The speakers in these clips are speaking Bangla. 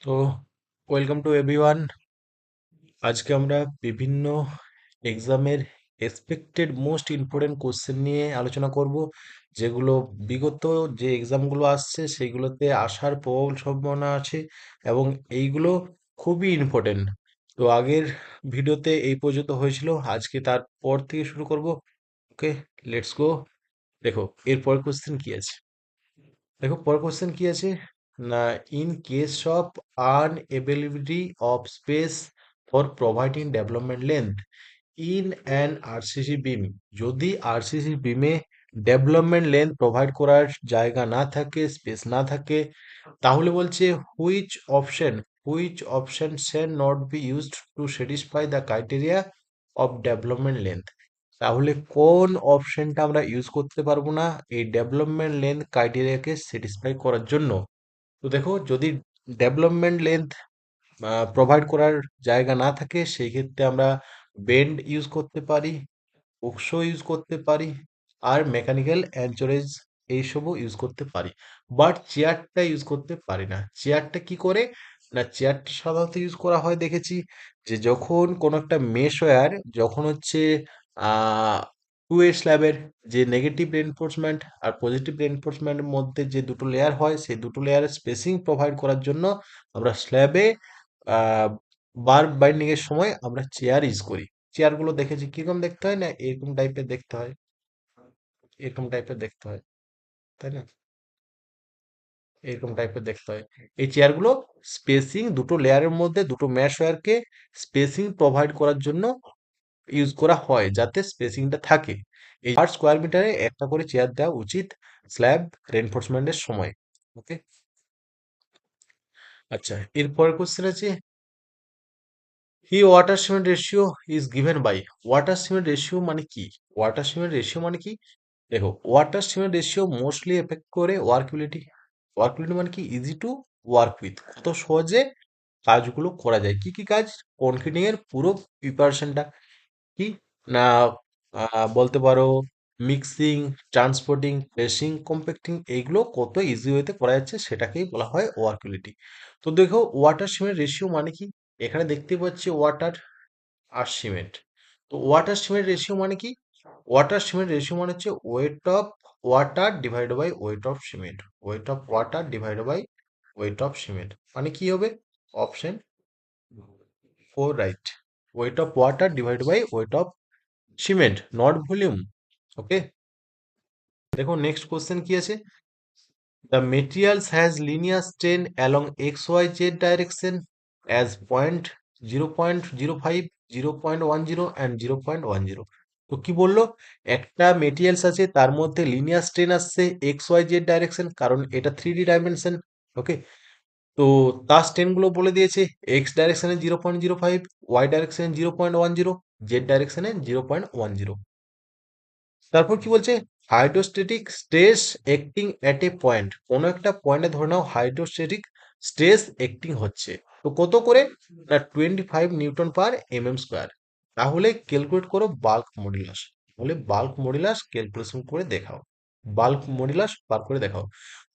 তো ওয়েলকাম টু এভরিওয়ান। আজকে আমরা বিভিন্ন এক্সামের এক্সপেক্টেড মোস্ট ইম্পর্টেন্ট কোশ্চেন নিয়ে আলোচনা করব, যেগুলো বিগত যে এক্সামগুলো আসছে সেগুলোতে আসার প্রবল সম্ভাবনা আছে এবং এইগুলো খুবই ইম্পর্টেন্ট। তো আগের ভিডিওতে এই পর্যন্ত হয়েছিল, আজকে তারপর থেকে শুরু করব। ওকে, লেটস গো। দেখো এরপর কোশ্চেন কি আছে। দেখো পরের কোশ্চেন কি আছে না, in case of unavailability of space for providing development length in an RCC beam, যদি আরসিসি বিমে ডেভেলপমেন্ট লেন্থ প্রোভাইড করার জায়গা না থাকে, স্পেস না থাকে, তাহলে বলছে which option shall not be used to satisfy the criteria of development length. তাহলে কোন অপশনটা আমরা ইউজ করতে পারবো না এই ডেভেলপমেন্ট লেন্থ ক্রাইটেরিয়াকে স্যাটিসফাই করার জন্য? তো দেখো, যদি ডেভেলপমেন্ট লেন্থ প্রোভাইড করার জায়গা না থাকে, সেই ক্ষেত্রে আমরা বেন্ড ইউজ করতে পারি, উকশো ইউজ করতে পারি, আর মেকানিক্যাল অ্যানচোরেজ এইসবও ইউজ করতে পারি। বাট চেয়ারটা ইউজ করতে পারি না। চেয়ারটা কি করে না, চেয়ারটা সাধারণত ইউজ করা হয় দেখেছি যে যখন কোনো একটা মেশ ওয়্যার, যখন হচ্ছে টু এ স্ল্যাবের যে নেগেটিভ রেনফোর্সমেন্ট আর পজিটিভ রেনফোর্সমেন্টের মধ্যে যে দুটো লেয়ার হয়, সেই দুটো লেয়ারের স্পেসিং প্রোভাইড করার জন্য আমরা স্ল্যাবে বার বাইন্ডিং এর সময় আমরা চেয়ার ইউজ করি। চেয়ারগুলো দেখেছি কিরকম দেখতে হয় না, এরকম টাইপের দেখতে হয়, এরকম টাইপের দেখতে হয়, তাই না? এরকম টাইপের দেখতে হয়। এই চেয়ারগুলো স্পেসিং দুটো লেয়ারের মধ্যে, দুটো ম্যাশ ওয়্যারকে স্পেসিং প্রোভাইড করার জন্য ইউজ করা হয়, যাতে স্পেসিংটা থাকে। এই পার স্কোয়ার মিটারে একটা করে চেয়ার দেওয়া উচিত স্ল্যাব রেনফোর্সমেন্টের সময়। ওকে, আচ্ছা, এরপরের কোশ্চেন আছে, he water cement ratio is given by. Water cement ratio মানে কি? ওয়াটার সিমেন্ট রেশিও মানে কি? দেখো, water cement ratio mostly affect করে ওয়ার্কবিলিটি। ওয়ার্কবিলিটি মানে কি? ইজি টু ওয়ার্ক উইথ, কত সহজে কাজগুলো করা যায়। কি কি কাজ? কনক্রিটিং এর পুরো প্রিপারেশনটা কি না, বলতে পারো মিক্সিং, ট্রান্সপোর্টিং, প্রেসিং, কম্প্যাক্টিং, এইগুলো কত ইজি ওয়েতে করা যাচ্ছে সেটাকেই বলা হয় ওয়ার্কবিলিটি। তো দেখো, ওয়াটার সিমেন্ট রেশিও মানে কি? এখানে দেখতে পাচ্ছি ওয়াটার আর সিমেন্ট। তো ওয়াটার সিমেন্ট রেশিও মানে কি? ওয়াটার সিমেন্ট রেশিও মানে হচ্ছে weight of water divide by weight of cement. Weight of water divide by weight of cement মানে কি হবে? Option four right. Weight of water divide by weight of cement, not volume. Okay, দেখো নেক্সট কোশ্চেন কি আছে। The materials has linear strain along X Y Z direction as point 0.05, 0.10 and 0.10। তো কি বললো, একটা মেটেরিয়ালস আছে তার মধ্যে লিনিয়ার স্ট্রেন আসছে এক্স ওয়াই জেড ডাইরেকশন, কারণ এটা 3D ডাইমেনশন। ওকে, তো তার স্ট্রেন গুলো বলে দিয়েছে, এক্স ডাইরেকশনে 0.05, ওয়াই ডাইরেকশনে 0.10, জেড ডাইরেকশনে 0.10। তারপর কি বলছে, hydrostatic stress acting at a point. কোনো একটা পয়েন্টে ধরে নাও হাইড্রোস্ট্যাটিক স্ট্রেস অ্যাক্টিং হচ্ছে, তো কত করে না 25 নিউটন পার mm স্কোয়ার। তাহলে ক্যালকুলেট করো বাল্ক মডুলাস। বলে বাল্ক মডুলাস ক্যালকুলেশন করে দেখাও, বাল্ক মডুলাস বার করে দেখাও।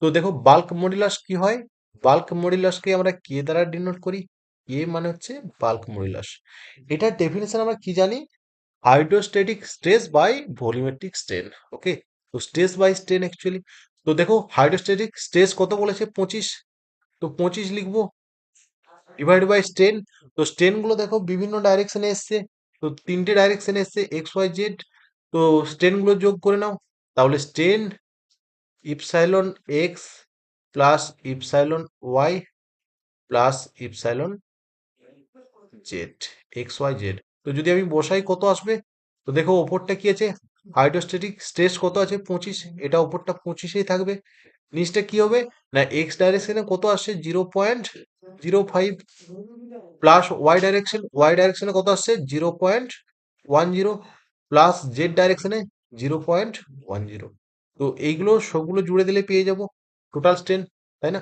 তো দেখো বাল্ক মডুলাস কি হয়, বাল্ক মডুলাসকে আমরা কে দ্বারা ডিনোট করি? কে মানে হচ্ছে বাল্ক মডুলাস। এটার ডেফিনেশন আমরা কি জানি? Hydrostatic stress by volumetric strain. Okay, তো স্ট্রেস বাই স্ট্রেন অ্যাকচুয়ালি। তো দেখো হাইড্রোস্ট্যাটিক স্ট্রেস কত বলেছে? 25। তো 25 লিখবো ডিভাইড বাই স্ট্রেন। তো স্ট্রেন গুলো দেখো বিভিন্ন ডাইরেকশনে এসছে, তো তিনটে ডাইরেকশনে এসছে এক্স ওয়াই জেড। তো স্ট্রেন গুলো যোগ করে নাও, তাহলে strain epsilon x plus epsilon y plus epsilon z, x Y z. তো যদি আমি বসাই কত আসবে? তো দেখো ওপরটা কি আছে, হাইড্রোস্ট্যাটিক স্ট্রেস কত আছে? 25, এটা ওপরটা 25এই থাকবে। নিচটা কি হবে না, এক্স ডাইরেকশনে কত আসছে? 0.05 প্লাস ওয়াই ডাইরেকশনে কত আসছে? 0.10 প্লাস জেড ডাইরেকশনে 0.10। তো এইগুলো সবগুলো জুড়ে দিলে পেয়ে যাব টোটাল স্ট্রেন, তাই না?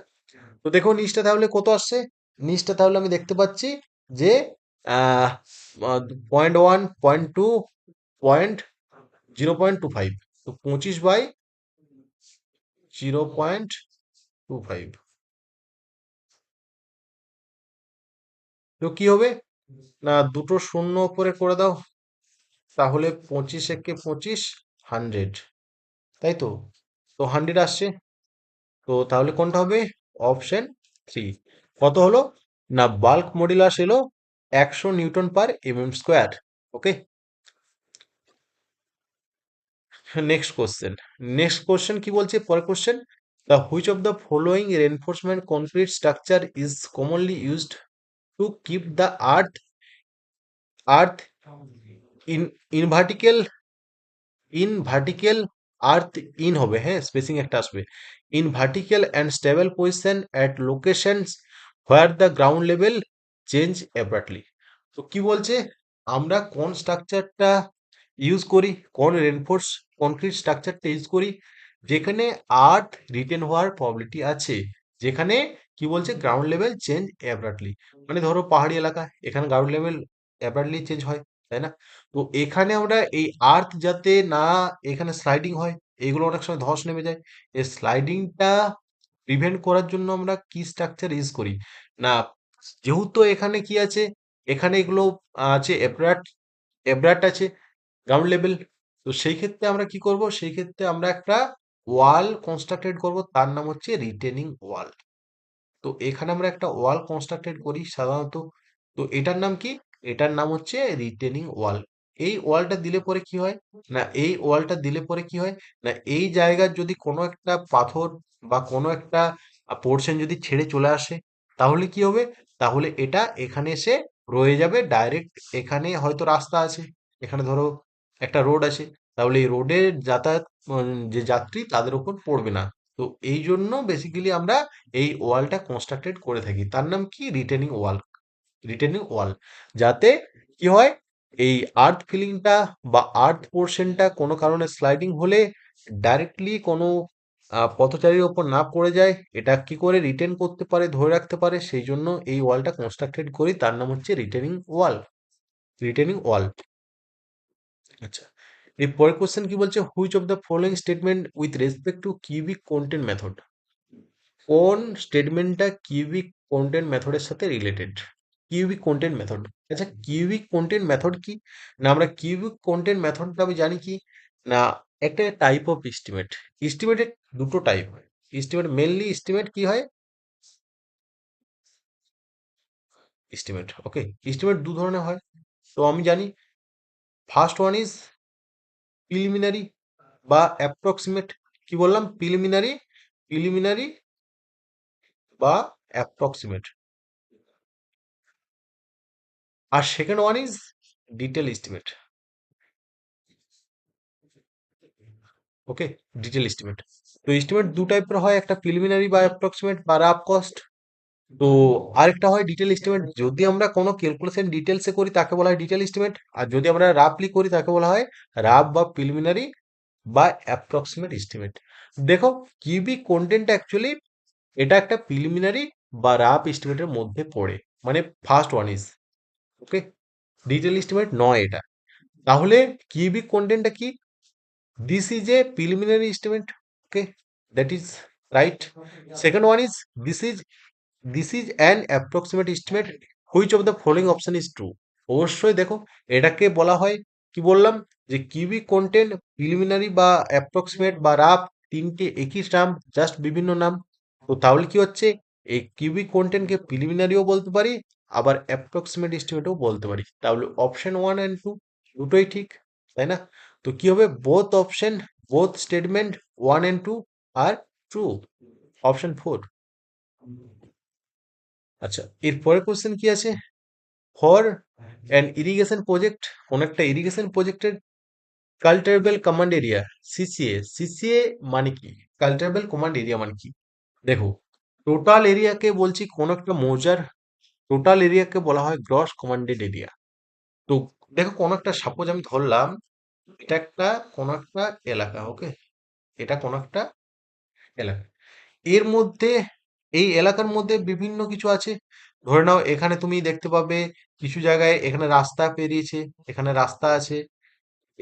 তো দেখো নিচটা তাহলে কত আসছে, নিচটা তাহলে আমি দেখতে পাচ্ছি যে 0.1, 0.2, 0.25। তো 25/0.25। তো কি হবে না, দুটো শূন্য উপরে করে দাও, তাহলে 25 একে 25, 100, তাই তো? তো 100 আসছে। তো তাহলে কোনটা হবে? Option three. কত হলো না, বাল্ক মডুলাস এলো 100 নিউটন পার mm স্কোয়ার। ওকে, নেক্সট কোশ্চেন। নেক্সট কোশ্চেন কি বলছে, পরের question, the which of the following reinforcement concrete structure is commonly used to keep the earth in in vertical earth in হবে, হ্যাঁ, স্পেসিং একটা আসবে, in vertical and stable position at locations where the ground level change abruptly. তো কি বলছে, আমরা কোন স্ট্রাকচারটা ইউজ করি, কোন রেনফোর্স কনক্রিট স্ট্রাকচারটা ইউজ করি, যেখানে আর্থ রিটেন হওয়ার প্রবাবিলিটি আছে, যেখানে কি বলছে গ্রাউন্ড লেভেল চেঞ্জ অ্যাব্রাপ্টলি, মানে ধরো পাহাড়ি এলাকা, এখানে গ্রাউন্ড লেভেল অ্যাব্রাপ্টলি চেঞ্জ হয়, তাই না? তো এখানে আমরা এই আর্থ যাতে না এখানে স্লাইডিং হয়, এগুলো অনেক সময় ধস নেমে যায়, এই স্লাইডিংটা প্রিভেন্ট করার জন্য আমরা কি স্ট্রাকচার ইউজ করি না, যেহেতু এখানে কি আছে, এখানে এগুলো আছে এব্রাট, এব্রাট আছে গ্রাউন্ড লেভেল। তো সেই ক্ষেত্রে আমরা কি করব, সেই ক্ষেত্রে আমরা একটা ওয়াল কনস্ট্রাক্টেড করব, তার নাম হচ্ছে রিটেনিং ওয়াল। তো এখানে আমরা একটা ওয়াল কনস্ট্রাক্টেড করি সাধারণত, তো এটার নাম কি, এটার নাম হচ্ছে রিটেনিং ওয়াল। এই ওয়ালটা দিলে পরে কি হয় না, এই ওয়ালটা দিলে পরে কি হয় না, এই জায়গার যদি কোনো একটা পাথর বা কোনো একটা পোর্শন যদি ছেড়ে চলে আসে, তাহলে কি হবে, তাহলে এটা এখানে এসে রয়ে যাবে ডাইরেক্ট, এখানে হয়তো রাস্তা আছে, এখানে ধরো একটা রোড আছে, তাহলে এই রোডের যাতায়াত যে যাত্রী তাদের উপর পড়বে না। তো এই জন্য বেসিক্যালি আমরা এই ওয়ালটা কনস্ট্রাক্টেড করে থাকি, তার নাম কি, রিটেনিং ওয়াল। রিটেনিং ওয়াল, যাতে কি হয়, এই আর্থ ফিলিংটা বা আর্থ পোর্শনটা কোনো কারণে স্লাইডিং হলে ডাইরেক্টলি কোনো পথচারীর ওপর না পড়ে যায়, এটা কি করে রিটেন করতে পারে, ধরে রাখতে পারে, সেই জন্য এই ওয়ালটা কনস্ট্রাক্টেড করি, তার নাম হচ্ছে রিটেনিং ওয়াল। রিটেনিং ওয়াল। আচ্ছা, এই পরের কোশ্চেন কি বলছে, which of the following statement with respect to cubic content method, কোন স্টেটমেন্টটা কিউবিক কন্টেন্ট মেথডের সাথে রিলেটেড? কিউবিক কন্টেন্ট মেথড, আচ্ছা কিউবিক কন্টেন্ট মেথড কি না, আমরা কিউবিক কন্টেন্ট মেথডটা আমি জানি কি না, একটা টাইপ অফ এস্টিমেট। এস্টিমেটের দুটো টাইপ হয়, এস্টিমেট মেনলি, এস্টিমেট কি হয়, এস্টিমেট, ওকে, এস্টিমেট দু ধরনের হয়। তো আমি জানি, ফার্স্ট ওয়ান ইজ প্রিলিমিনারি বা অ্যাপ্রক্সিমেট। কি বললাম, প্রিলিমিনারি, প্রিলিমিনারি বা অ্যাপ্রক্সিমেট। আর second one is detail estimate. Okay, detail estimate. তো এস্টিমেট দু টাইপের হয়, একটা প্রিলিমিনারি বা অ্যাপ্রক্সিমেট বা রাফ কস্ট। তো আরেকটা হয় ডিটেল এস্টিমেট, যদি আমরা কোনো ক্যালকুলেশন ডিটেলসে করি তাকে বলা হয় ডিটেল এস্টিমেট, আর যদি আমরা রাফলি করি তাকে বলা হয় রাফ বা প্রিলিমিনারি বা অ্যাপ্রক্সিমেট এস্টিমেট। দেখো, কিউবিক কন্টেন্ট অ্যাকচুয়ালি এটা একটা প্রিলিমিনারি বা রাফ এস্টিমেটের মধ্যে পড়ে, মানে first one is, okay, detail estimate নয় এটা। তাহলে কিউবিক কন্টেন্টটা কি, this is a preliminary estimate, okay, that is right. Second one is, this is this is an approximate estimate, which of the following option is true? অবশ্যই দেখো, এটাকে বলা হয়, কি বললাম, যে কিউবিক কন্টেন্ট, প্রিলিমিনারি বা অ্যাপ্রক্সিমেট বা রাফ, তিনটে একই নাম, জাস্ট বিভিন্ন নাম। তো তাহলে কি হচ্ছে, এই কিউবিক কন্টেন্টকে প্রিলিমিনারিও বলতে পারি, আবার অ্যাপ্রক্সিমেট এস্টিমেটও বলতে পারি, তাহলে অপশন ওয়ান অ্যান্ড টু দুটোই ঠিক, তাই না? তো কি হবে, both option, both statement one and two are true, option four. আচ্ছা, এর পরের কোশ্চেন কি আছে, ফর অ্যান ইরিগেশন প্রজেক্ট, কোন একটা ইরিগেশন প্রজেক্টের cultivable command area, CCA, CCA মানে কি, কাল্টিভেবল কমান্ড এরিয়া মানে কি? দেখো, টোটাল এরিয়াকে বলছি, কোন একটা মৌজার টোটাল এরিয়াকে বলা হয় গ্রস কমান্ডেড এরিয়া। তো দেখো, কোন একটা, সাপোজ আমি ধরলাম, এটা একটা কোন একটা এলাকা, ওকে, এটা কোন একটা এলাকা, এর মধ্যে, এই এলাকার মধ্যে বিভিন্ন কিছু আছে। ধরে নাও এখানে তুমি দেখতে পাবে কিছু জায়গায় এখানে রাস্তা পেরিয়েছে, এখানে রাস্তা আছে,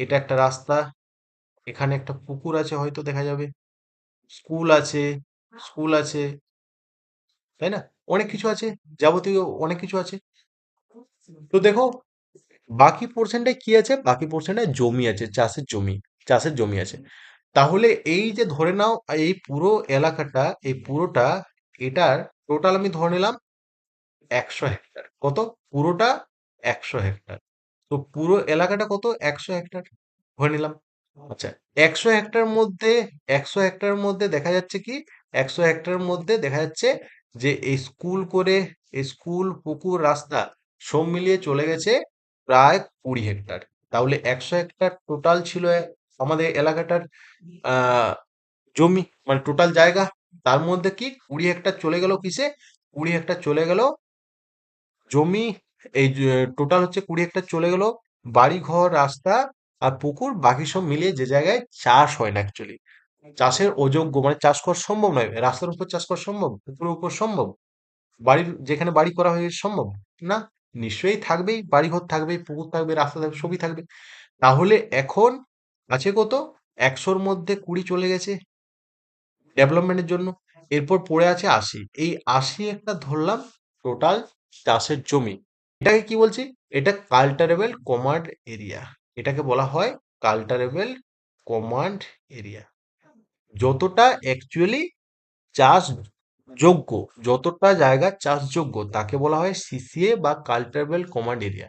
এটা একটা রাস্তা, এখানে একটা পুকুর আছে হয়তো দেখা যাবে, স্কুল আছে, স্কুল আছে, তাই না? অনেক কিছু আছে, যাবতীয় অনেক কিছু আছে। তো দেখো বাকি পোর্শনটায় কি আছে, বাকি পোর্শনটায় জমি আছে, চাষের জমি, চাষের জমি আছে। তাহলে এই যে ধরে নাও এই পুরো এলাকাটা, এই পুরোটা, এটার টোটাল আমি ধরে নিলাম 100 হেক্টর। কত? পুরোটা 100 হেক্টর। তো পুরো এলাকাটা কত? 100 হেক্টর ধরে নিলাম। আচ্ছা, 100 হেক্টর মধ্যে, 100 হেক্টরের মধ্যে দেখা যাচ্ছে কি, 100 হেক্টরের মধ্যে দেখা যাচ্ছে যে এই স্কুল করে, এই স্কুল, পুকুর, রাস্তা সব মিলিয়ে চলে গেছে প্রায় 20 হেক্টর। তাহলে 100 হেক্টর টোটাল ছিল আমাদের এলাকাটার আহ জমি, মানে টোটাল জায়গা। তার মধ্যে কি 20 হেক্টর চলে গেল কিসে? 20 হেক্টর চলে গেল জমি। এই টোটাল হচ্ছে 20 হেক্টর চলে গেল বাড়ি ঘর, রাস্তা আর পুকুর, বাকি সব মিলিয়ে যে জায়গায় চাষ হয় না অ্যাকচুয়ালি, চাষের অযোগ্য, মানে চাষ করা সম্ভব নয়। রাস্তার উপর চাষ করা সম্ভব? পুকুরের উপর সম্ভব? বাড়ির যেখানে বাড়ি করা হয়েছে সম্ভব? না। নিশ্চয়ই থাকবেই, বাড়ি ঘর থাকবেই, পুকুর থাকবে, রাস্তা থাকবে, সবই থাকবে। তাহলে এখন আছে কত? 100-র মধ্যে 20 চলে গেছে ডেভেলপমেন্টের জন্য। এরপর পড়ে আছে 80। এই 80 একটা ধরলাম টোটাল চাষের জমি। এটাকে কি বলছি? এটা কাল্টারেবল কমান্ড এরিয়া। এটাকে বলা হয় কাল্টারেবল কমান্ড এরিয়া। যতটা অ্যাকচুয়ালি চাষযোগ্য, যতটা জায়গা চাষযোগ্য তাকে বলা হয় সিসিএ বা কাল্টারেবল কমান্ড এরিয়া।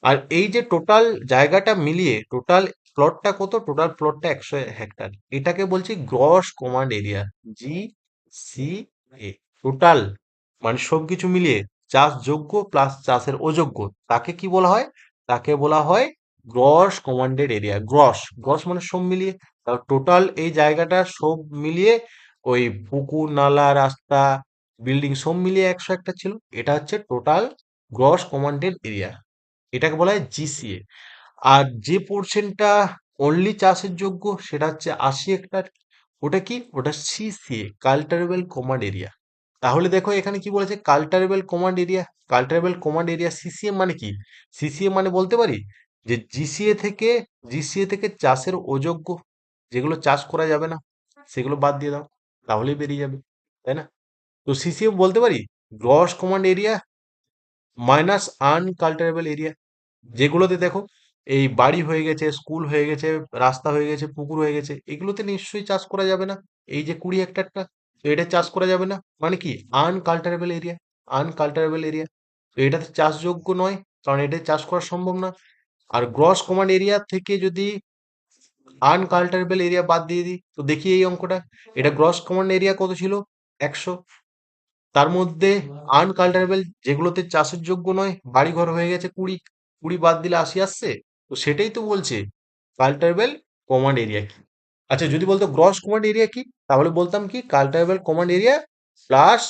আর এই যে টোটাল জায়গাটা মিলিয়ে টোটাল প্লটটা কত? টোটাল প্লটটা 100 হেক্টর। এটাকে বলছি gross command area, GCA। Total মানে সবকিছু মিলিয়ে চাষযোগ্য প্লাস চাষের অযোগ্য, তাকে কি বলা হয়? তাকে বলা হয় gross commanded area. Gross, gross মানে সব মিলিয়ে। টোটাল এই জায়গাটা সব মিলিয়ে, ওই পুকুর, নালা, রাস্তা, বিল্ডিং সব মিলিয়ে 100 হেক্টর ছিল। এটা হচ্ছে টোটাল গ্রস কমান্ডেড এরিয়া। এটাকে বলা হয় জিসিএ। আর যে পোর্শনটা অনলি চাষের যোগ্য সেটা হচ্ছে 80 হেক্টর। ওটা কি? ওটা সিসিএ, কাল্টারেবল কমান্ড এরিয়া। তাহলে দেখো এখানে কি বলেছে, culturable command area. Culturable command area CCA মানে কি? সিসিএ মানে বলতে পারি যে জিসিএ থেকে চাষের অযোগ্য, যেগুলো চাষ করা যাবে না সেগুলো বাদ দিয়ে দাও, তাহলেই বেরিয়ে যাবে, তাই না? তো সিসিএ বলতে পারি gross command area minus unculturable area. যেগুলোতে দেখো এই বাড়ি হয়ে গেছে, স্কুল হয়ে গেছে, রাস্তা হয়ে গেছে, পুকুর হয়ে গেছে, এগুলোতে নিশ্চয়ই চাষ করা যাবে না। এই যে 20 হেক্টরটা, তো এটা চাষ করা যাবে না, মানে কি আনকাল্টারেবল এরিয়া। আনকাল্টারেবল এরিয়া, তো এটাতে চাষযোগ্য নয়, কারণ এটা চাষ করা সম্ভব না। আর গ্রস কমান্ড এরিয়া থেকে যদি আনকাল্টারেবল এরিয়া বাদ দিয়ে দিই, তো দেখি এই অঙ্কটা, এটা গ্রস কমান্ড এরিয়া কত ছিল? 100। তার মধ্যে আনকাল্টারেবল যেগুলোতে চাষের যোগ্য নয়, বাড়িঘর হয়ে গেছে 20, 20 বাদ দিলে 80 আসছে। তো সেটাই তো বলছে কাল্টারেবল কমান্ড এরিয়া কি। আচ্ছা, যদি বলতো গ্রস কমান্ড এরিয়া কি, তাহলে বলতাম কি culturable command area plus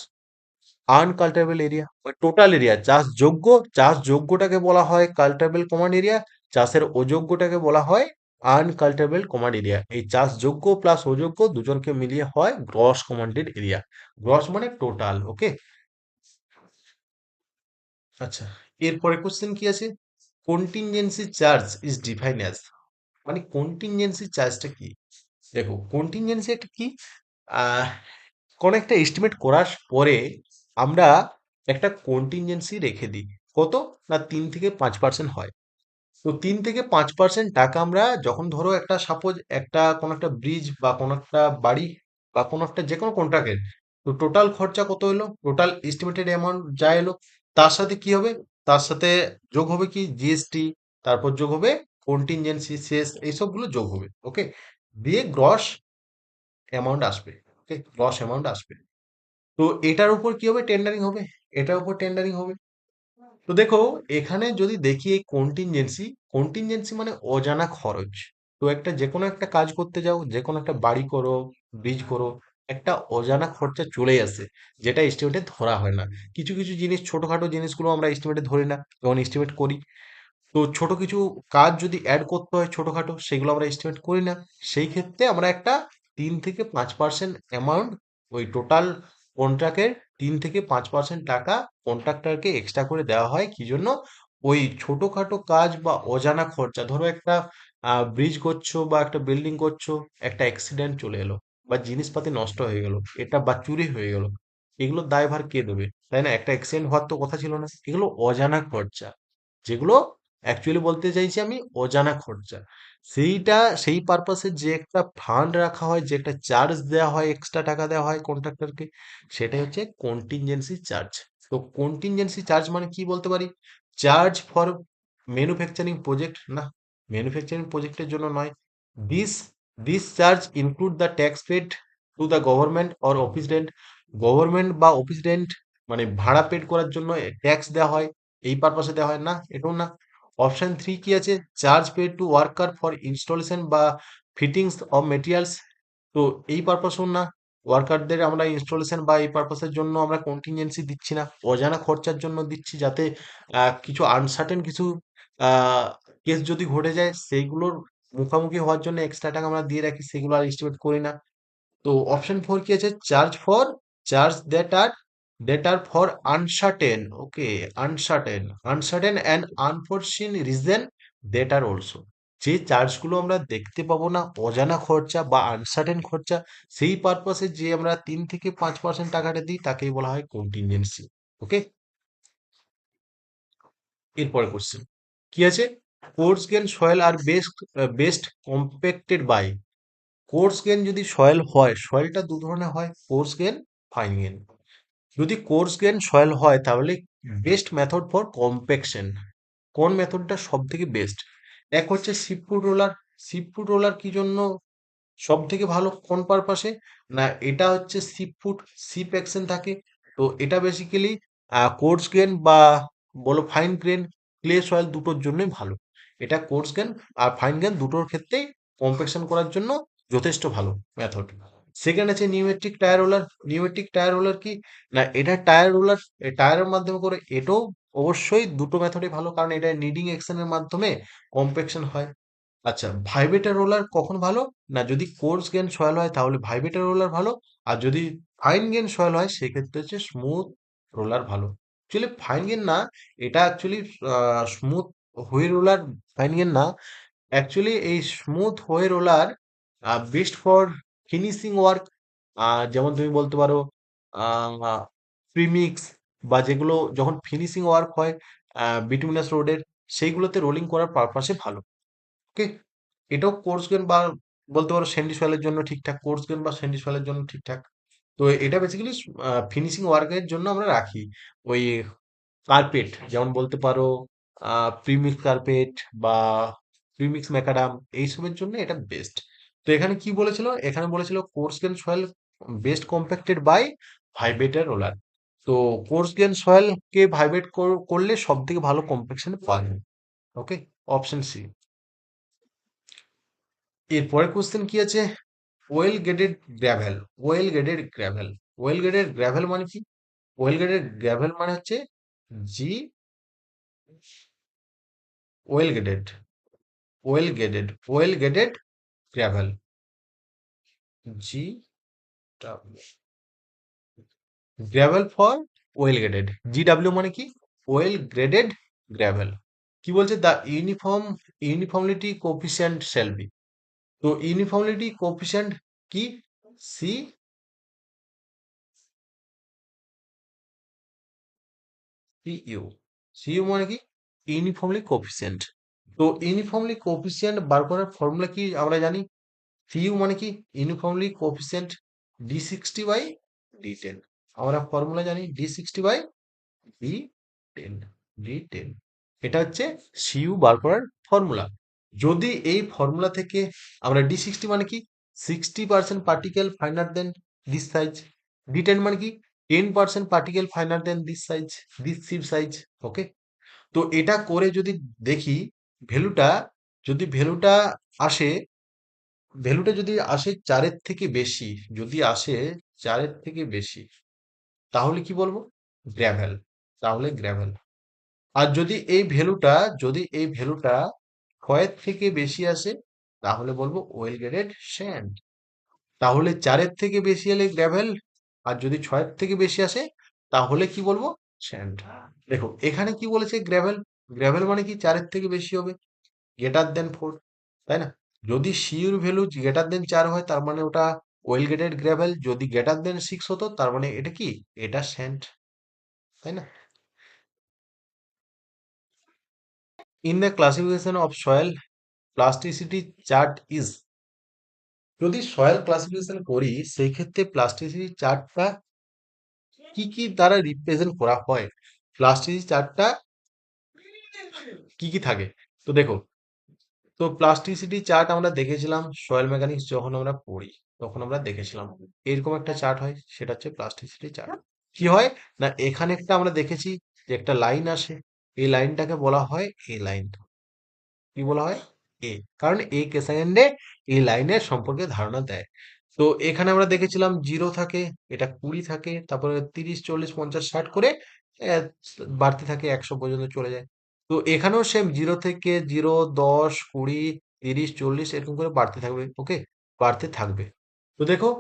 unculturable area, total area চাষযোগ্য। চাষযোগ্যটাকে বলা হয় কাল্টারেবল কমান্ড এরিয়া, চাষের অযোগ্যটাকে বলা হয় আনকাল্টারেবল কমান্ড এরিয়া। এই চাষযোগ্য প্লাস অযোগ্য দুজনকে মিলিয়ে হয় গ্রস কমান্ডেড এরিয়া। গ্রস মানে টোটাল, ওকে। আচ্ছা, এরপরে কোশ্চেন কি আছে? Contingency charge is define as, মানে কন্টিনজেন্সি চার্জটা কি? দেখো কন্টিনজেন্সি একটা কি, আহ কোন একটা এস্টিমেট করার পরে আমরা একটা কন্টিনজেন্সি রেখে দিই। কত? না 3 থেকে 5% হয়। তো 3 থেকে 5% টাকা আমরা যখন, ধরো একটা সাপোজ একটা কোনো একটা ব্রিজ বা কোনো একটা বাড়ি বা কোনো একটা যে কোনো কন্ট্রাক্টের, তো টোটাল খরচা কত হলো, টোটাল এস্টিমেটেড অ্যামাউন্ট যা এলো, তার সাথে কি হবে? তার সাথে যোগ হবে কি জিএসটি, তারপর যোগ হবে কন্টিনজেন্সি শেষ, এইসবগুলো যোগ হবে, ওকে। দিয়ে গ্রস অ্যামাউন্ট আসবে, ওকে, গ্রস অ্যামাউন্ট আসবে। তো এটার উপর কি হবে? টেন্ডারিং হবে, এটার উপর টেন্ডারিং হবে। তো দেখো এখানে যদি দেখি এই কন্টিনজেন্সি, কন্টিনজেন্সি মানে অজানা খরচ। তো একটা যে কোনো একটা কাজ করতে যাও, যে কোনো একটা বাড়ি করো, ব্রিজ করো, একটা অজানা খরচা চলে আসে, যেটা এস্টিমেটে ধরা হয় না। কিছু কিছু জিনিস, ছোটখাটো জিনিসগুলো আমরা এস্টিমেটে ধরি না যখন এস্টিমেট করি। তো ছোট কিছু কাজ যদি অ্যাড করতে হয় ছোটখাটো, সেগুলো আমরা এস্টিমেট করি না। সেই ক্ষেত্রে আমরা একটা 3 থেকে 5% অ্যামাউন্ট, ওই টোটাল কন্ট্রাক্টের 3 থেকে 5% টাকা কন্ট্রাক্টরকে এক্সট্রা করে দেওয়া হয়। কি জন্য? ওই ছোটখাটো কাজ বা অজানা খরচা, ধরো একটা ব্রিজ করছো বা একটা বিল্ডিং করছো, একটা অ্যাক্সিডেন্ট চলে এলো বা জিনিসপাতি নষ্ট হয়ে গেল, এটা বা চুরি হয়ে গেল, এগুলোর দায়ভার কে দেবে? তাই না? একটা অ্যাক্সিডেন্ট হওয়ার তো কথা ছিল না, এগুলো অজানা খরচা। যেগুলো অ্যাকচুয়ালি বলতে চাইছি আমি অজানা খরচা। সেই পারপাসে যে একটা ফান্ড রাখা হয়, যে একটা চার্জ দেওয়া হয়, এক্সট্রা টাকা দেওয়া হয় কন্ট্রাক্টরকে, সেটাই হচ্ছে কন্টিনজেন্সি চার্জ। তো কন্টিনজেন্সি চার্জ মানে কি বলতে পারি? চার্জ ফর ম্যানুফ্যাকচারিং প্রজেক্ট না, ম্যানুফ্যাকচারিং প্রজেক্টের জন্য নয়। This this charge include the tax paid to the government or office rent. Government বা অফিস রেন্ট মানে ভাড়া পেড করার জন্য ট্যাক্স দেওয়া হয়, এই পারপাসে দেওয়া হয় না, এটাও না। অপশন 3 কি আছে? Charge paid to worker for installation বা ফিটিংস অফ মেটেরিয়ালস। তো এই পারপাসও না, ওয়ার্কারদের আমরা ইনস্টলেশন বা এই পারপাসের জন্য আমরা কন্টিনজেন্সি দিচ্ছি না, অজানা খরচার জন্য দিচ্ছি, যাতে কিছু আনসার্টেন কিছু কেস যদি ঘটে যায় সেইগুলোর মুখামুখি হওয়ার জন্য এক্সট্রা টাকা আমরা দিয়ে রাখি, সেগুলো আর এস্টিমেট করি না। তো অপশন 4 কি আছে? Charge that are for uncertain, okay, uncertain and unforeseen reason that are also. যে চার্জগুলো আমরা দেখতে পাবো না, অজানা খরচা বা আনসার্টেন খরচা, সেই পারপাসে যে আমরা 3 থেকে 5% টাকাটা দিই তাকেই বলা হয় কন্টিনজেন্সি। ওকে, এরপরে কোশ্চেন কি আছে? Coarse grain soil are best compacted by. Coarse grain যদি সয়েল হয়, সয়েলটা দু ধরনের হয়, কোর্স গেন, ফাইন গেন। যদি কোর্স গেন সয়েল হয় তাহলে বেস্ট মেথড ফর কম্প্যাকশন, কোন মেথডটা সব থেকে বেস্ট? এক হচ্ছে শিপফুট রোলার। শিপফুট রোলার কি জন্য সব থেকে ভালো, কোন পারপাসে? না, এটা হচ্ছে শিপফুট, শিপ অ্যাকশন থাকে। তো এটা বেসিক্যালি কোর্স গ্রেন বা বলো ফাইন গ্রেন ক্লে সয়েল দুটোর জন্যই ভালো। এটা কোর্স গ্রেন আর ফাইন গ্রেন দুটোর ক্ষেত্রেই কম্প্যাকশন করার জন্য যথেষ্ট ভালো মেথড। সেকেন্ড আছে নিউমেট্রিক টায়ার রোলার। নিউমেট্রিক টায়ার রোলার কি না, এটা টায়ার রোলার, টায়ারের মাধ্যমে করে, এটাও অবশ্যই দুটো মেথডই ভালো, কারণ এটা নিডিং অ্যাকশনের মাধ্যমে কম্প্যাকশন হয়। আচ্ছা, ভাইব্রেটর রোলার কখন ভালো? না, যদি কোর্স গেন সয়েল হয় তাহলে ভাইব্রেটর রোলার ভালো, আর যদি ফাইন গেন সয়েল হয় সেক্ষেত্রে হচ্ছে স্মুথ রোলার ভালো। অ্যাকচুয়ালি ফাইন গেন না, এটা actually smooth wheel roller, fine gain না। অ্যাকচুয়ালি এই smooth wheel roller best for finishing work, যেমন তুমি বলতে পারো প্রিমিক্স, বা যেগুলো যখন ফিনিশিং ওয়ার্ক হয় বিটুমিনাস রোডের, সেইগুলোতে রোলিং করার পারপাসে ভালো। ওকে, এটাও কোর্স গেন বা বলতে পারো স্যান্ডি সয়েলের জন্য ঠিকঠাক, কোর্স গেন বা স্যান্ডি সয়েলের জন্য ঠিকঠাক। তো এটা বেসিক্যালি ফিনিশিং ওয়ার্কের জন্য আমরা রাখি। ওই কার্পেট যেমন বলতে পারো প্রিমিক্স কার্পেট বা প্রিমিক্স ম্যাকাডাম, এইসবের জন্য এটা বেস্ট। তো এখানে কি বলেছিল? এখানে বলেছিল coarse grain soil best compacted by vibrator roller. তো কোর্স গেন সয়েল কে ভাইব্রেট করলে সব থেকে ভালো কম্প্যাকশন পাওয়া যায়। Okay, option C. এরপরের কোশ্চেন কি আছে? Well graded gravel. Well graded gravel, well graded gravel মানে কি? ওয়েল গ্রেডেড গ্র্যাভেল মানে হচ্ছে G, well graded, well graded gravel, G, gravel for well graded, G W মানে কি? Well graded gravel. কি বলছে? The ইউনিফর্মলিটি coefficient shall be. তো ইউনিফর্মলিটি কোফিসিয়েন্ট কি? C, CU. সিইউ মানে কি? Uniformly coefficient. তো ইউনিফর্মলি কোফিসিয়েন্ট বার করার ফর্মুলা কি আমরা জানি? সিইউ মানে কি? Uniformly coefficient D60/D10। আমরা ফর্মুলা জানি D60/D10, D10। এটা হচ্ছে সিইউ বার করার ফর্মুলা। যদি এই ফর্মুলা থেকে আমরা D60 মানে কি? 60% particle finer than this size. D10 মানে কি? 10% particle finer than this size, this ship size. Okay, তো এটা করে যদি দেখি ভ্যালুটা, যদি আসে ভ্যালুটা যদি আসে 4-এর থেকে বেশি, যদি আসে 4-এর থেকে বেশি, তাহলে কি বলবো? গ্র্যাভেল, তাহলে গ্র্যাভেল। আর যদি এই ভ্যালুটা 6-এর থেকে বেশি আসে তাহলে বলবো ওয়েল গ্রেডেড স্যান্ড। তাহলে 4-এর থেকে বেশি এলে গ্র্যাভেল, আর যদি 6-এর থেকে বেশি আসে তাহলে কি বলবো? স্যান্ড। দেখো এখানে কি বলেছে? গ্র্যাভেল। গ্র্যাভেল মানে কি? 4-এর থেকে বেশি হবে, গ্রেটার দেন 4, তাই না? যদি সিউর ভ্যালু গ্রেটার দেন 4 হয় তার মানে ওটা ওয়েল গ্রেডেড গ্র্যাভেল, যদি গ্রেটার দেন 6 হতো তার মানে এটা কি? এটা স্যান্ড, তাই না? In the classification of soil plasticity chart is, যদি সয়েল ক্লাসিফিকেশন করি সেই ক্ষেত্রে প্লাস্টিসিটি চার্টটা কি কি দ্বারা রিপ্রেজেন্ট করা হয়, প্লাস্টিসিটি চার্টটা কি কি থাকে। তো দেখো, তো প্লাস্টিসিটি চার্ট আমরা দেখেছিলাম সয়েল মেকানিক্স যখন আমরা পড়ি, তখন আমরা দেখেছিলাম এরকম একটা চার্ট হয়, সেটা হচ্ছে প্লাস্টিসিটি চার্ট। কি হয় না, এখানে একটা আমরা দেখেছি যে একটা লাইন আসে, এই লাইনটাকে বলা হয় এ লাইন। কি বলা হয়? এ, কারণ এ কে সেকেন্ডে এই লাইনের সম্পর্কে ধারণা দেয়। তো এখানে আমরা দেখেছিলাম 0 থাকে, এটা 20 থাকে, তারপরে 30, 40, 50, 60 করে আহ, বাড়তে থাকে, 100 পর্যন্ত চলে যায়। তো এখানেও সেম 0 থেকে 0, 10, 20, 30, 40 এরকম করে বাড়তে থাকবে। ওকে, বাড়তে থাকবে। তো দেখো,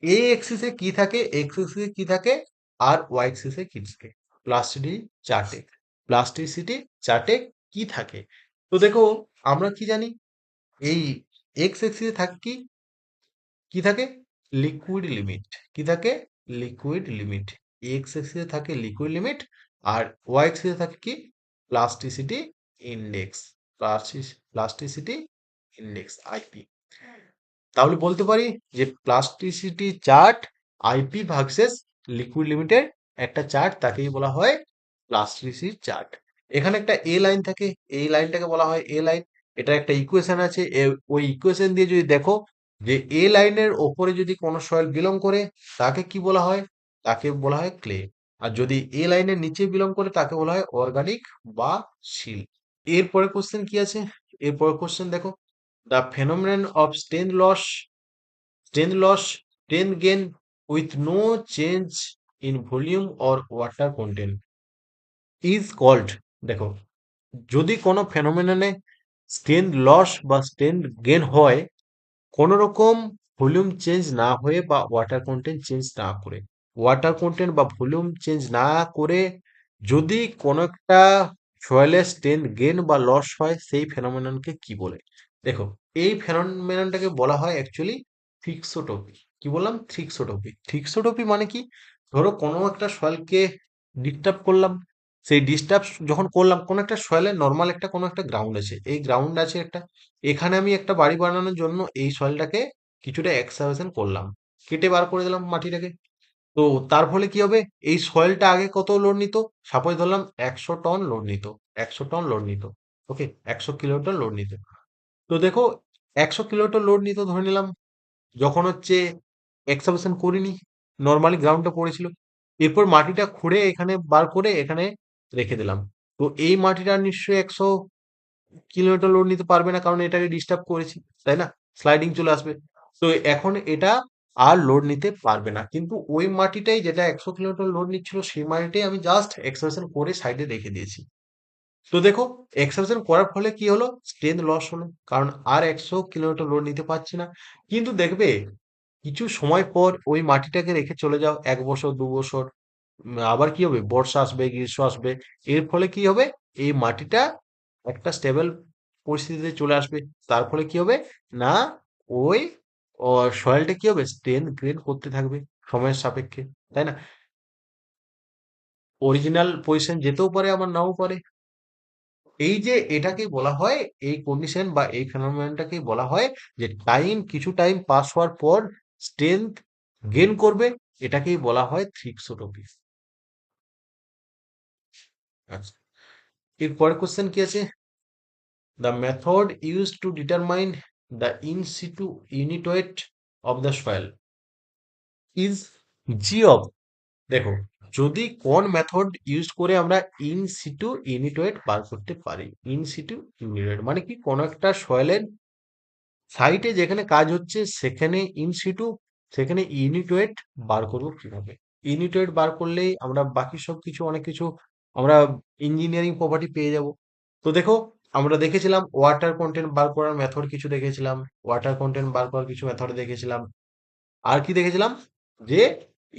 এ এক্সিসে কি থাকে, এক্স এক্সিসে কি থাকে, আর ওয়াই এক্সিসে কি থাকে, প্লাস্টিসিটি চার্টে, প্লাস্টিসিটি চার্টে কি থাকে। তো দেখো, আমরা কি জানি, এই এক্স এক্সিসে থাকে কি, কি থাকে, লিকুইড লিমিট। কি থাকে? Liquid limit. এক্স এক্সিসে থাকে লিকুইড লিমিট, আর ওয়াই এক্সিসে থাকে কি, plasticity index. Plasticity index, IP. তাহলে বলতে পারি যে plasticity chart IP versus liquid লিমিটের একটা চার্ট, তাকেই বলা হয় প্লাস্টিসিটি চার্ট। এখানে একটা এ লাইন থাকে, এই লাইনটাকে বলা হয় এ লাইন। এটা একটা ইকুয়েশন আছে, ওই ইকুয়েশন দিয়ে যদি দেখো যে এ লাইনের ওপরে যদি কোনো সয়েল বিলং করে, তাকে কি বলা হয়, তাকে বলা হয় ক্লে। আর যদি এ লাইনের নিচে বিলং করে, তাকে বলা হয় অর্গানিক বা শিল। এরপরে কোশ্চেন কি আছে, এরপরে কোশ্চেন দেখো, the phenomenon of strength gain with no change in volume or water content is called, দেখো, যদি কোনো ফেনোমেননে স্ট্রেংথ লস বা স্ট্রেংথ গেন হয় কোনো রকম ভলিউম চেঞ্জ না হয়ে বা ওয়াটার কন্টেন্ট চেঞ্জ না করে, ওয়াটার কন্টেন্ট বা ভলিউম চেঞ্জ না করে যদি কোনো একটা সয়েলের স্ট্রেংথ গেন বা লস হয়, সেই ফেনোমেননকে কি বলে। দেখো, এই ফেনোমেননটাকে বলা হয় অ্যাকচুয়ালি থিক্সোটপি। কি বললাম? থিক্সোটপি। থিক্সোটপি মানে কি, ধরো কোনো একটা সয়েলকে ডিস্টার্ব করলাম, সেই ডিস্টার্ব যখন করলাম, কোনো একটা সয়েলের নর্মাল একটা কোনো একটা গ্রাউন্ড আছে, এই গ্রাউন্ড আছে একটা, এখানে আমি একটা বাড়ি বানানোর জন্য এই সয়েলটাকে কিছুটা এক্সকাভেশন করলাম, কেটে বার করে দিলাম মাটিটাকে। তো তার ফলে কি হবে, এই সয়েলটা আগে কত লোড নিত, সাপোজ ধরলাম 100 টন লোড নিত, 100 টন লোড নিত, ওকে, 100 কিলোমিটার লোড নিত। তো দেখো, 100 কিলোমিটার লোড নিত ধরে নিলাম, যখন হচ্ছে এক্সাভেশন করিনি, নর্মালি গ্রাউন্ডটা পড়েছিল, এরপর মাটিটা খুঁড়ে এখানে বার করে এখানে রেখে দিলাম। তো এই মাটিটা নিশ্চয়ই 100 কিলোমিটার লোড নিতে পারবে না, কারণ এটাকে ডিস্টার্ব করেছি, তাই না, স্লাইডিং চলে আসবে। তো এখন এটা আর লোড নিতে পারবে না, কিন্তু ওই মাটিটাই যেটা 100 কিলোমিটার লোড নিচ্ছিল, সেই মাটিটাই আমি জাস্ট এক্সটেনশন করে সাইডে রেখে দিয়েছি। তো দেখো, এক্সটেনশন করার ফলে কি হলো, স্ট্রেংথ লস হলো, কারণ আর 100 কিলোমিটার লোড নিতে পারছি না। কিন্তু দেখবে, কিছু সময় পর ওই মাটিটাকে রেখে চলে যাও, 1 বছর 2 বছর, আবার কি হবে, বর্ষা আসবে, গ্রীষ্ম আসবে, এর ফলে কি হবে, এই মাটিটা একটা স্টেবল পরিস্থিতিতে চলে আসবে। তার ফলে কি হবে না, ওই সয়েলটা কি হবে, স্ট্রেংথ গেইন করতে থাকবে সময়ের সাপেক্ষে, তাই না, অরিজিনাল পজিশন যেতেও পারে, আবার নাও পারে। এই যে এটাকে বলা হয়, এই কন্ডিশন বা এই ফেনোমেননটাকেই বলা হয় যে টাইম, কিছু টাইম পাস হওয়ার পর স্ট্রেংথ গেইন করবে, এটাকেই বলা হয় থ্রিক্সোটপি। আচ্ছা, এর পরের কোশ্চেন কি আছে, the method used to determine the in situ unit weight of the soil is g of, দেখো, যদি কোন মেথড ইউজ করে আমরা ইন সিটু ইউনিট ওয়েট বার করতে পারি, ইন সিটু ইউনিট ওয়েট মানে কি, কোন একটা সয়েলের সাইটে যেখানে কাজ হচ্ছে সেখানে ইন সিটু, সেখানে ইউনিট ওয়েট বার করবো কিভাবে। ইউনিট ওয়েট বার করলেই আমরা বাকি সব কিছু, অনেক কিছু আমরা ইঞ্জিনিয়ারিং প্রপার্টি পেয়ে যাব। তো দেখো, আমরা দেখেছিলাম ওয়াটার কন্টেন্ট বার করার মেথড কিছু দেখেছিলাম, ওয়াটার কন্টেন্ট বার করার কিছু মেথড দেখেছিলাম, আর কি দেখেছিলাম, যে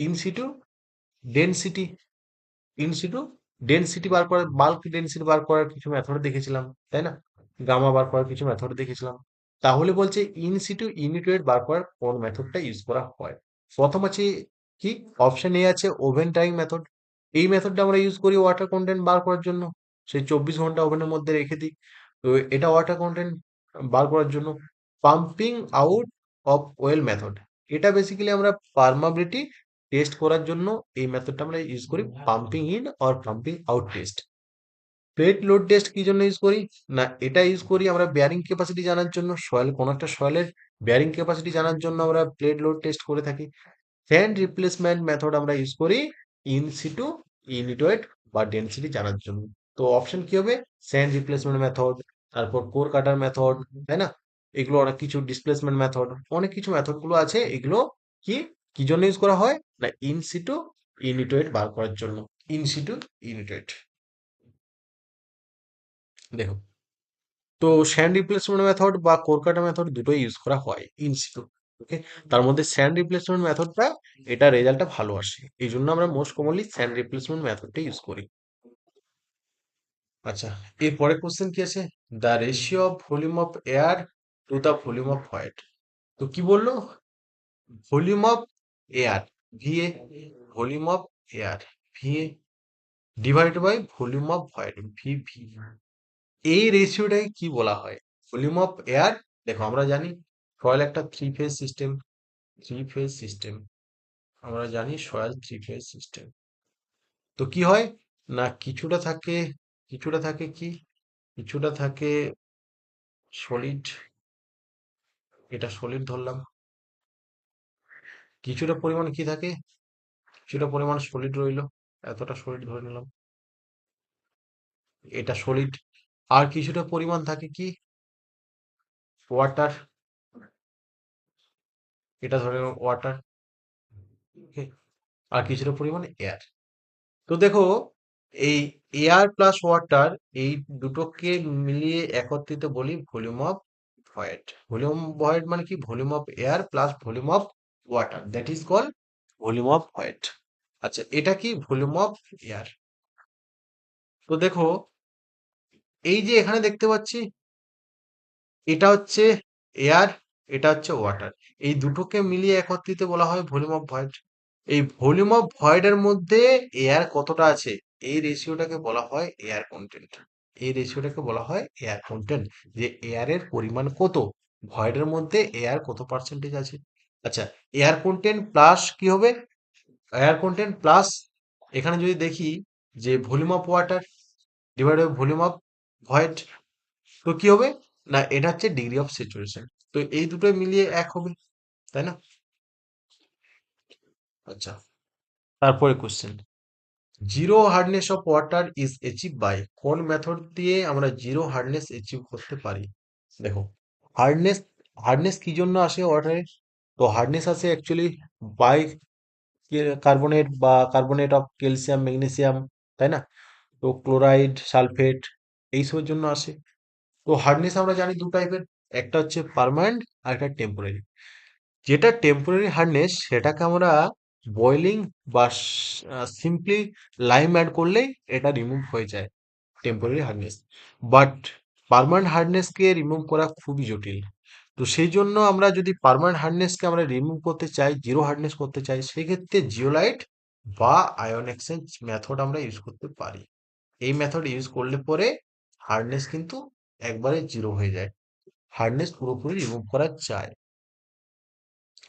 ইনসিটু ডেনসিটি, ইনসিটু ডেনসিটি বার করার, বাল্ক ডেনসিটি বার করার কিছু মেথড দেখেছিলাম, তাই না, গামা বার করার কিছু মেথড দেখেছিলাম। তাহলে বলছে ইনসিটু ইউনিট ওয়েট বার করার কোন মেথডটা ইউজ করা হয়। প্রথম আছে কি, অপশন এ আছে ওভেন টাইম মেথড। এই মেথডটা আমরা ইউজ করি ওয়াটার কন্টেন্ট বার করার জন্য। সেই 24 ঘন্টা ওভেনের মধ্যে রেখে দিই। তো এটা ওয়াটার কন্টেন্ট বার করার জন্য। Pumping out of well method, এটা বেসিক্যালি আমরা পারমাবিলিটি টেস্ট করার জন্য এই মেথডটা আমরা ইউজ করি, pumping in or pumping out test. Plate load test কি জন্য ইউজ করি? না এটা ইউজ করি আমরা বেয়ারিং ক্যাপাসিটি জানার জন্য, সয়েল কোনো একটা সয়েলের বেয়ারিং ক্যাপাসিটি জানার জন্য আমরা প্লেট লোড টেস্ট করে থাকি। স্যান্ড রিপ্লেসমেন্ট মেথড আমরা ইউজ করি ইন সিটু ইউনিট বা ডেনসিটি জানার জন্য। তো অপশন কি হবে? স্যান্ড রিপ্লেসমেন্ট মেথড, তারপর কোর কাটার মেথড, তাই না? এগুলো অনেক কিছু ডিসপ্লেসমেন্ট মেথড, অনেক কিছু মেথড গুলো আছে। এগুলো কি কি জন্য ইউজ করা হয়? না ইন সিটু ইউনিট বার করার জন্য। ইন সিটু ইউনিট, দেখো। তো স্যান্ড রিপ্লেসমেন্ট মেথড বা কোর কাটা মেথড দুটোই ইউজ করা হয় ইন সিটু। ওকে, তার মধ্যে স্যান্ড রিপ্লেসমেন্ট মেথডটা এটা রেজাল্টটা ভালো আসে, এই জন্য আমরা মোস্ট কমনলি স্যান্ড রিপ্লেসমেন্ট মেথডটা ইউজ করি। আচ্ছা, এরপরে কোশ্চেন কি আছে? The ratio of volume of air to the volume of voids. তো কি বললো? Volume of air, VA, volume of air, VA, divided by volume of voids, VV. এই রেশিওটাকে কি বলা হয়? ভলিউম অফ এয়ার, দেখো আমরা জানি সয়েল একটা three phase system, three phase system, আমরা জানি সয়েল থ্রি ফেজ সিস্টেম। তো কি হয়? না কিছুটা থাকে কি, কিছুটা থাকে সলিড, এটা সলিড ধরলাম। কিছুটা পরিমাণ কি থাকে? কিছুটা পরিমাণ সলিড রইলো, এতটা সলিড ধরে নিলাম, এটা সলিড। আর কিছুটা পরিমাণ থাকে কি? ওয়াটার, এটা ধরে ওয়াটার। ওকে, আর কিছুটা পরিমাণ এয়ার। তো দেখো, এই এয়ার প্লাস ওয়াটার, এই দুটোকে মিলিয়ে একত্রিত বলি volume of void. Volume void মানে কি? Volume of air plus volume of water, that is call volume of void. আচ্ছা, এটা কি? Volume of air. তো দেখো, এই যে এখানে দেখতে পাচ্ছি, এটা হচ্ছে এয়ার, এটা হচ্ছে ওয়াটার, এই দুটোকে মিলিয়ে একত্রিত বলা হয় ভলিউম অফ ভয়েড। এই ভলিউম অফ ভয়েড এর মধ্যে এয়ার কতটা আছে, এই রেশিওটাকে বলা হয় এয়ার কন্টেন্ট। এই রেশিওটাকে বলা হয় এয়ার কন্টেন্ট, যে এয়ারের পরিমাণ কত, ভয়েডের মধ্যে এয়ার কত পার্সেন্টেজ আছে। আচ্ছা, এয়ার কন্টেন্ট প্লাস কি হবে? এয়ার কন্টেন্ট প্লাস, এখানে যদি দেখি যে volume of water divide by volume of void, তো কি হবে? না এটা হচ্ছে ডিগ্রি অফ স্যাচুরেশন। তো এই দুটো মিলিয়ে এক হবে, তাই না? আচ্ছা, তারপরে question, zero hardness of water is achieve by, কোন মেথড দিয়ে আমরা জিরো হার্ডনেস অ্যাচিভ করতে পারি? দেখো, হার্ডনেস, হার্ডনেস কি জন্য আসে ওয়াটারে? তো হার্ডনেস আসে অ্যাকচুয়ালি বাই কার্বনেট বা কার্বনেট অফ ক্যালসিয়াম ম্যাগনেসিয়াম, তাই না? তো ক্লোরাইড সালফেট এইসবের জন্য আসে। তো হার্ডনেস আমরা জানি দু টাইপের, একটা হচ্ছে পার্মানেন্ট আর একটা টেম্পোরারি। যেটা টেম্পোরারি হার্ডনেস সেটাকে আমরা বয়েলিং বা সিম্পলি লাইম অ্যাড করলেই এটা রিমুভ হয়ে যায়, টেম্পোরারি হার্ডনেস। বাট পার্মানেন্ট হার্ডনেসকে রিমুভ করা খুবই জটিল। তো সেই জন্য আমরা যদি পার্মানেন্ট হার্ডনেসকে আমরা রিমুভ করতে চাই, জিরো হার্ডনেস করতে চাই, সেক্ষেত্রে জিওলাইট বা আয়ন এক্সচেঞ্জ মেথড আমরা ইউজ করতে পারি। এই মেথড ইউজ করলে পরে হার্ডনেস কিন্তু একবারে জিরো হয়ে যায়, হার্ডনেস পুরোপুরি রিমুভ করা যায়।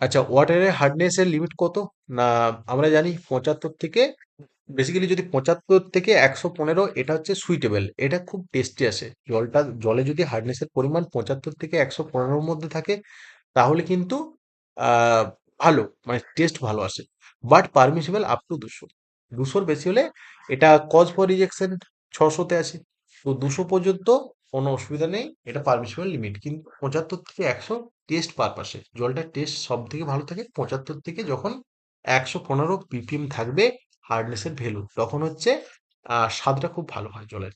আচ্ছা, ওয়াটারের হার্ডনেস এর লিমিট কত? না আমরা জানি 75 থেকে, বেসিক্যালি যদি 75 থেকে 115, এটা হচ্ছে সুইটেবল, এটা খুব টেস্টি আসে জলটা। জলে যদি হার্ডনেস এর পরিমাণ 75 থেকে 115-র মধ্যে থাকে তাহলে কিন্তু আহ ভালো, মানে টেস্ট ভালো আসে। বাট পারমিসিবল আপ টু 200, 200-র বেশি হলে এটা কজ ফর রিজেকশন 600-তে আছে। তো 200 পর্যন্ত কোনো অসুবিধা নেই, এটা পারমিসিবল লিমিট। কিন্তু 75 থেকে 100 টেস্ট পারপাসে, জলটার টেস্ট সব থেকে ভালো থাকে 75 থেকে যখন 115 ppm থাকবে হার্ডনেসের ভ্যালু, তখন হচ্ছে স্বাদটা খুব ভালো হয় জলের।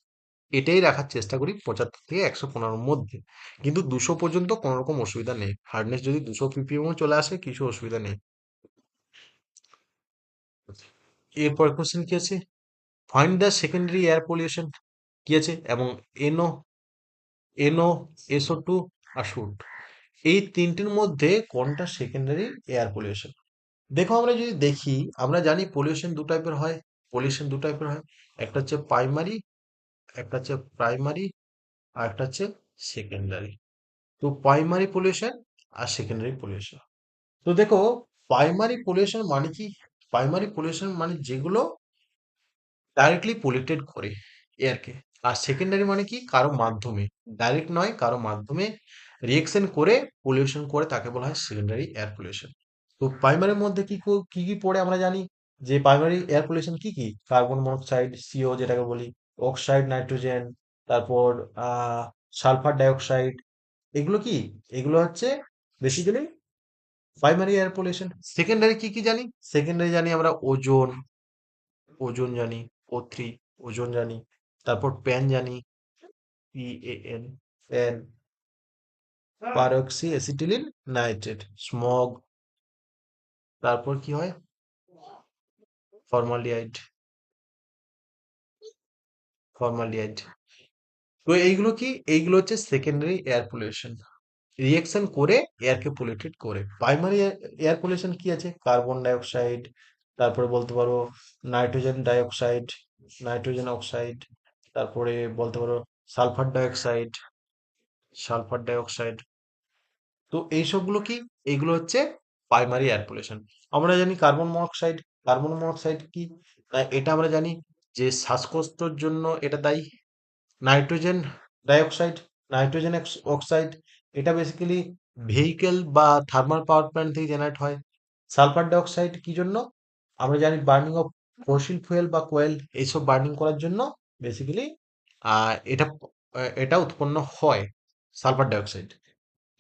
এটাই রাখার চেষ্টা করি 75 থেকে 115-র মধ্যে। কিন্তু 200 পর্যন্ত কোনো রকম অসুবিধা নেই, হার্ডনেস যদি 200 ppm চলে আসে কিছু অসুবিধা নেই। এরপর কোশ্চেন কি আছে? Find the secondary air pollution, কি আছে? এবং এনও, এনও, SO2 আর শুট, এই তিনটির মধ্যে কোনটা সেকেন্ডারি এয়ার পলিউশন? দেখো, আমরা যদি দেখি, আমরা জানি পলিউশন দু টাইপের হয়, পলিউশন দু টাইপের হয়। একটা হচ্ছে প্রাইমারি, একটা হচ্ছে প্রাইমারি, আর একটা হচ্ছে সেকেন্ডারি। তো প্রাইমারি পলিউশন আর সেকেন্ডারি পলিউশন। তো দেখো, প্রাইমারি পলিউশন মানে কি? প্রাইমারি পলিউশন মানে যেগুলো ডাইরেক্টলি পলিউটেড করে এয়ারকে। আর সেকেন্ডারি মানে কি? কারো মাধ্যমে, ডাইরেক্ট নয়, কারো মাধ্যমে রিয়েকশন করে পলিউশন করে, তাকে বলা হয় সেকেন্ডারি এয়ার পলিউশন। তো প্রাইমারির মধ্যে কি কি পড়ে আমরা জানি, যে প্রাইমারি এয়ার পলিউশন কি কি: কার্বন মনোক্সাইড, সিও যেটাকে বলি, অক্সাইড, নাইট্রোজেন, তারপর সালফার ডাইঅক্সাইড। এগুলো কি? এগুলো হচ্ছে basically primary air pollution. Secondary কি কি জানি? সেকেন্ডারি জানি আমরা ওজোন, ওজোন জানি, O3, ওজোন জানি। তারপর প্যান জানি, PAN, PAN, peroxy acetylene nitrate, smog. তারপর কি হয়? Formaldehyde, formaldehyde. তো এইগুলো কি? এইগুলো হচ্ছে সেকেন্ডারি এয়ার পলিউশন, রিয়েকশন করে এয়ারকে পলিউটেড করে। প্রাইমারি এয়ার পলিউশন কি আছে? কার্বন ডাইঅক্সাইড, তারপরে বলতে পারো নাইট্রোজেন ডাইঅক্সাইড, নাইট্রোজেন অক্সাইড, তারপরে বলতে পারো সালফার ডাইঅক্সাইড, সালফার ডাইঅক্সাইড। তো এই সবগুলো কি? এগুলো হচ্ছে প্রাইমারি এয়ার পলিউশন। আমরা জানি কার্বন মনোক্সাইড। কার্বন মনোক্সাইড কি? এটা আমরা জানি যে শ্বাসকষ্টর জন্য এটা দায়ী। নাইট্রোজেন ডাইঅক্সাইড, নাইট্রোজেন অক্সাইড, এটা বেসিক্যালি ভেহিকেল বা থার্মাল পাওয়ার প্ল্যান্ট থেকে জেনারেট হয়। সালফার ডাইঅক্সাইড কি জন্য? আমরা জানি বার্নিং অফ ফসিল ফুয়েল বা কোয়েল, এইসব বার্নিং করার জন্য বেসিক্যালি এটা এটা উৎপন্ন হয়, সালফার ডাইঅক্সাইড।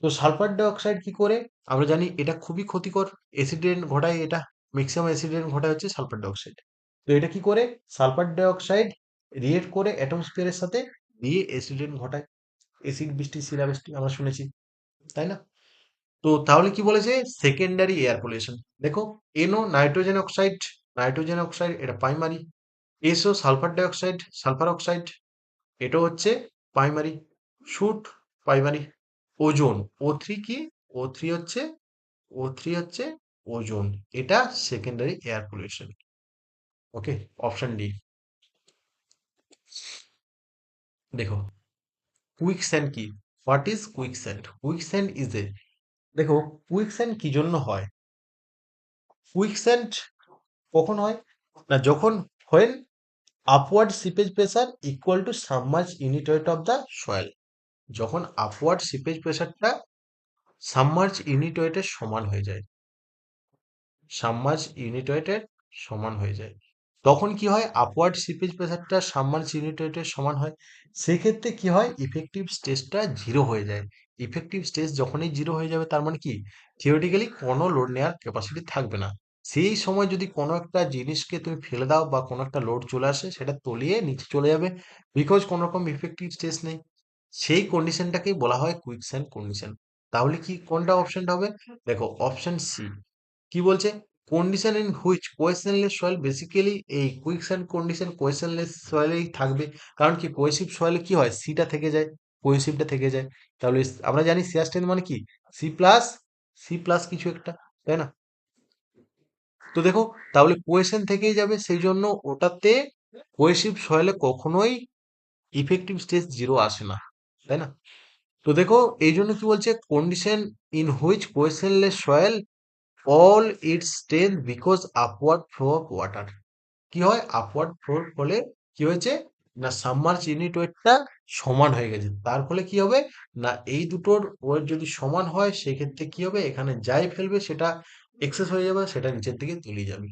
তো সালফার ডাইঅক্সাইড কি করে? আমরা জানি এটা খুবই ক্ষতিকর, অ্যাক্সিডেন্ট ঘটায় এটা, ম্যাক্সিমাম অ্যাক্সিডেন্ট ঘটায় হচ্ছে সালফার ডাইঅক্সাইড। তো এটা কি করে? সালফার ডাইঅক্সাইড রিয়েক্ট করে অ্যাটমস্ফিয়ারের সাথে, দিয়ে অ্যাক্সিডেন্ট ঘটায়। এসিড বৃষ্টি, শিলাবৃষ্টি আমরা শুনেছি, তাই না? তো তাহলে কি বলেছে? Secondary air pollution. দেখো, NO nitrogen oxide, nitrogen oxide এটা primary. SO sulphur dioxide, sulphur oxide, এটা হচ্ছে primary. Suit primary. Ozone, O3 কি? O3 হচ্ছে, O3 হচ্ছে ওজোন, এটা সেকেন্ডারি এয়ার পলিউশন। ওকে, অপশন ডি। দেখো, কুইকস্যান্ড কি? What is quicksand? Quicksand is a, দেখো, কুইকস্যান্ড কি জন্য হয়? কুইকস্যান্ড কখন হয়? না, যখন when upward seepage pressure equal to submerged unit weight of the soil, যখন আপওয়ার্ড সিপেজ প্রেসারটা সাবমার্জ ইউনিট ওয়েটের সমান হয়ে যায়, সাবমার্জ ইউনিট ওয়েটের সমান হয়ে যায়, তখন কি হয়? আপওয়ার্ড সিপেজ প্রেসারটা সাবমার্জ ইউনিট ওয়েটের সমান হয়। সেক্ষেত্রে কি হয়? ইফেক্টিভ স্টেজটা জিরো হয়ে যায়। ইফেক্টিভ স্টেজ যখনই জিরো হয়ে যাবে, তার মানে কি? থিওরিটিক্যালি কোনো লোড নেওয়ার ক্যাপাসিটি থাকবে না। সেই সময় যদি কোনো একটা জিনিসকে তুমি ফেলে দাও বা কোনো একটা লোড চলে আসে, সেটা তলিয়ে নিচে চলে যাবে, বিকজ কোনো রকম ইফেক্টিভ স্টেজ নেই। সেই কন্ডিশনটাকেই বলা হয় কুইকস্যান্ড কন্ডিশন। তাহলে কি কোনটা অপশনটা হবে? দেখো, অপশন সি। কি বলছে? Condition in which cohesionless soil, basically এই কুইকস্যান্ড কন্ডিশন কোয়েশ্চেনলেস সয়েলেই থাকবে। কারণ কি? কোয়েসিভ সয়েলে কি হয়? সিটা থেকে যায়, কোয়েসিভটা থেকে যায়। তাহলে আমরা জানি শিয়ার স্ট্রেন্থ মানে কি? সি প্লাস, সি প্লাস কিছু একটা, তাই না? তো দেখো, তাহলে কোয়েশ্চেন থেকেই যাবে, সেই জন্য ওটাতে কোয়েসিভ সয়েলে কখনোই ইফেক্টিভ স্টেজ জিরো আসে না, তাই না? তো দেখো, এই জন্য কি বলছে? Condition in which cohesionless soil all its strength because upward flow of water. কি হয়? আপওয়ার্ড ফ্লোর ফলে কি হয়েছে? না, সাবমার্জ ইউনিট ওয়েটটা সমান হয়ে গেছে। তার ফলে কি হবে? না, এই দুটোর ওয়েট যদি সমান হয়, সেক্ষেত্রে কি হবে? এখানে যাই ফেলবে সেটা এক্সেস হয়ে যাবে, সেটা নিচের দিকে তলিয়ে যাবে।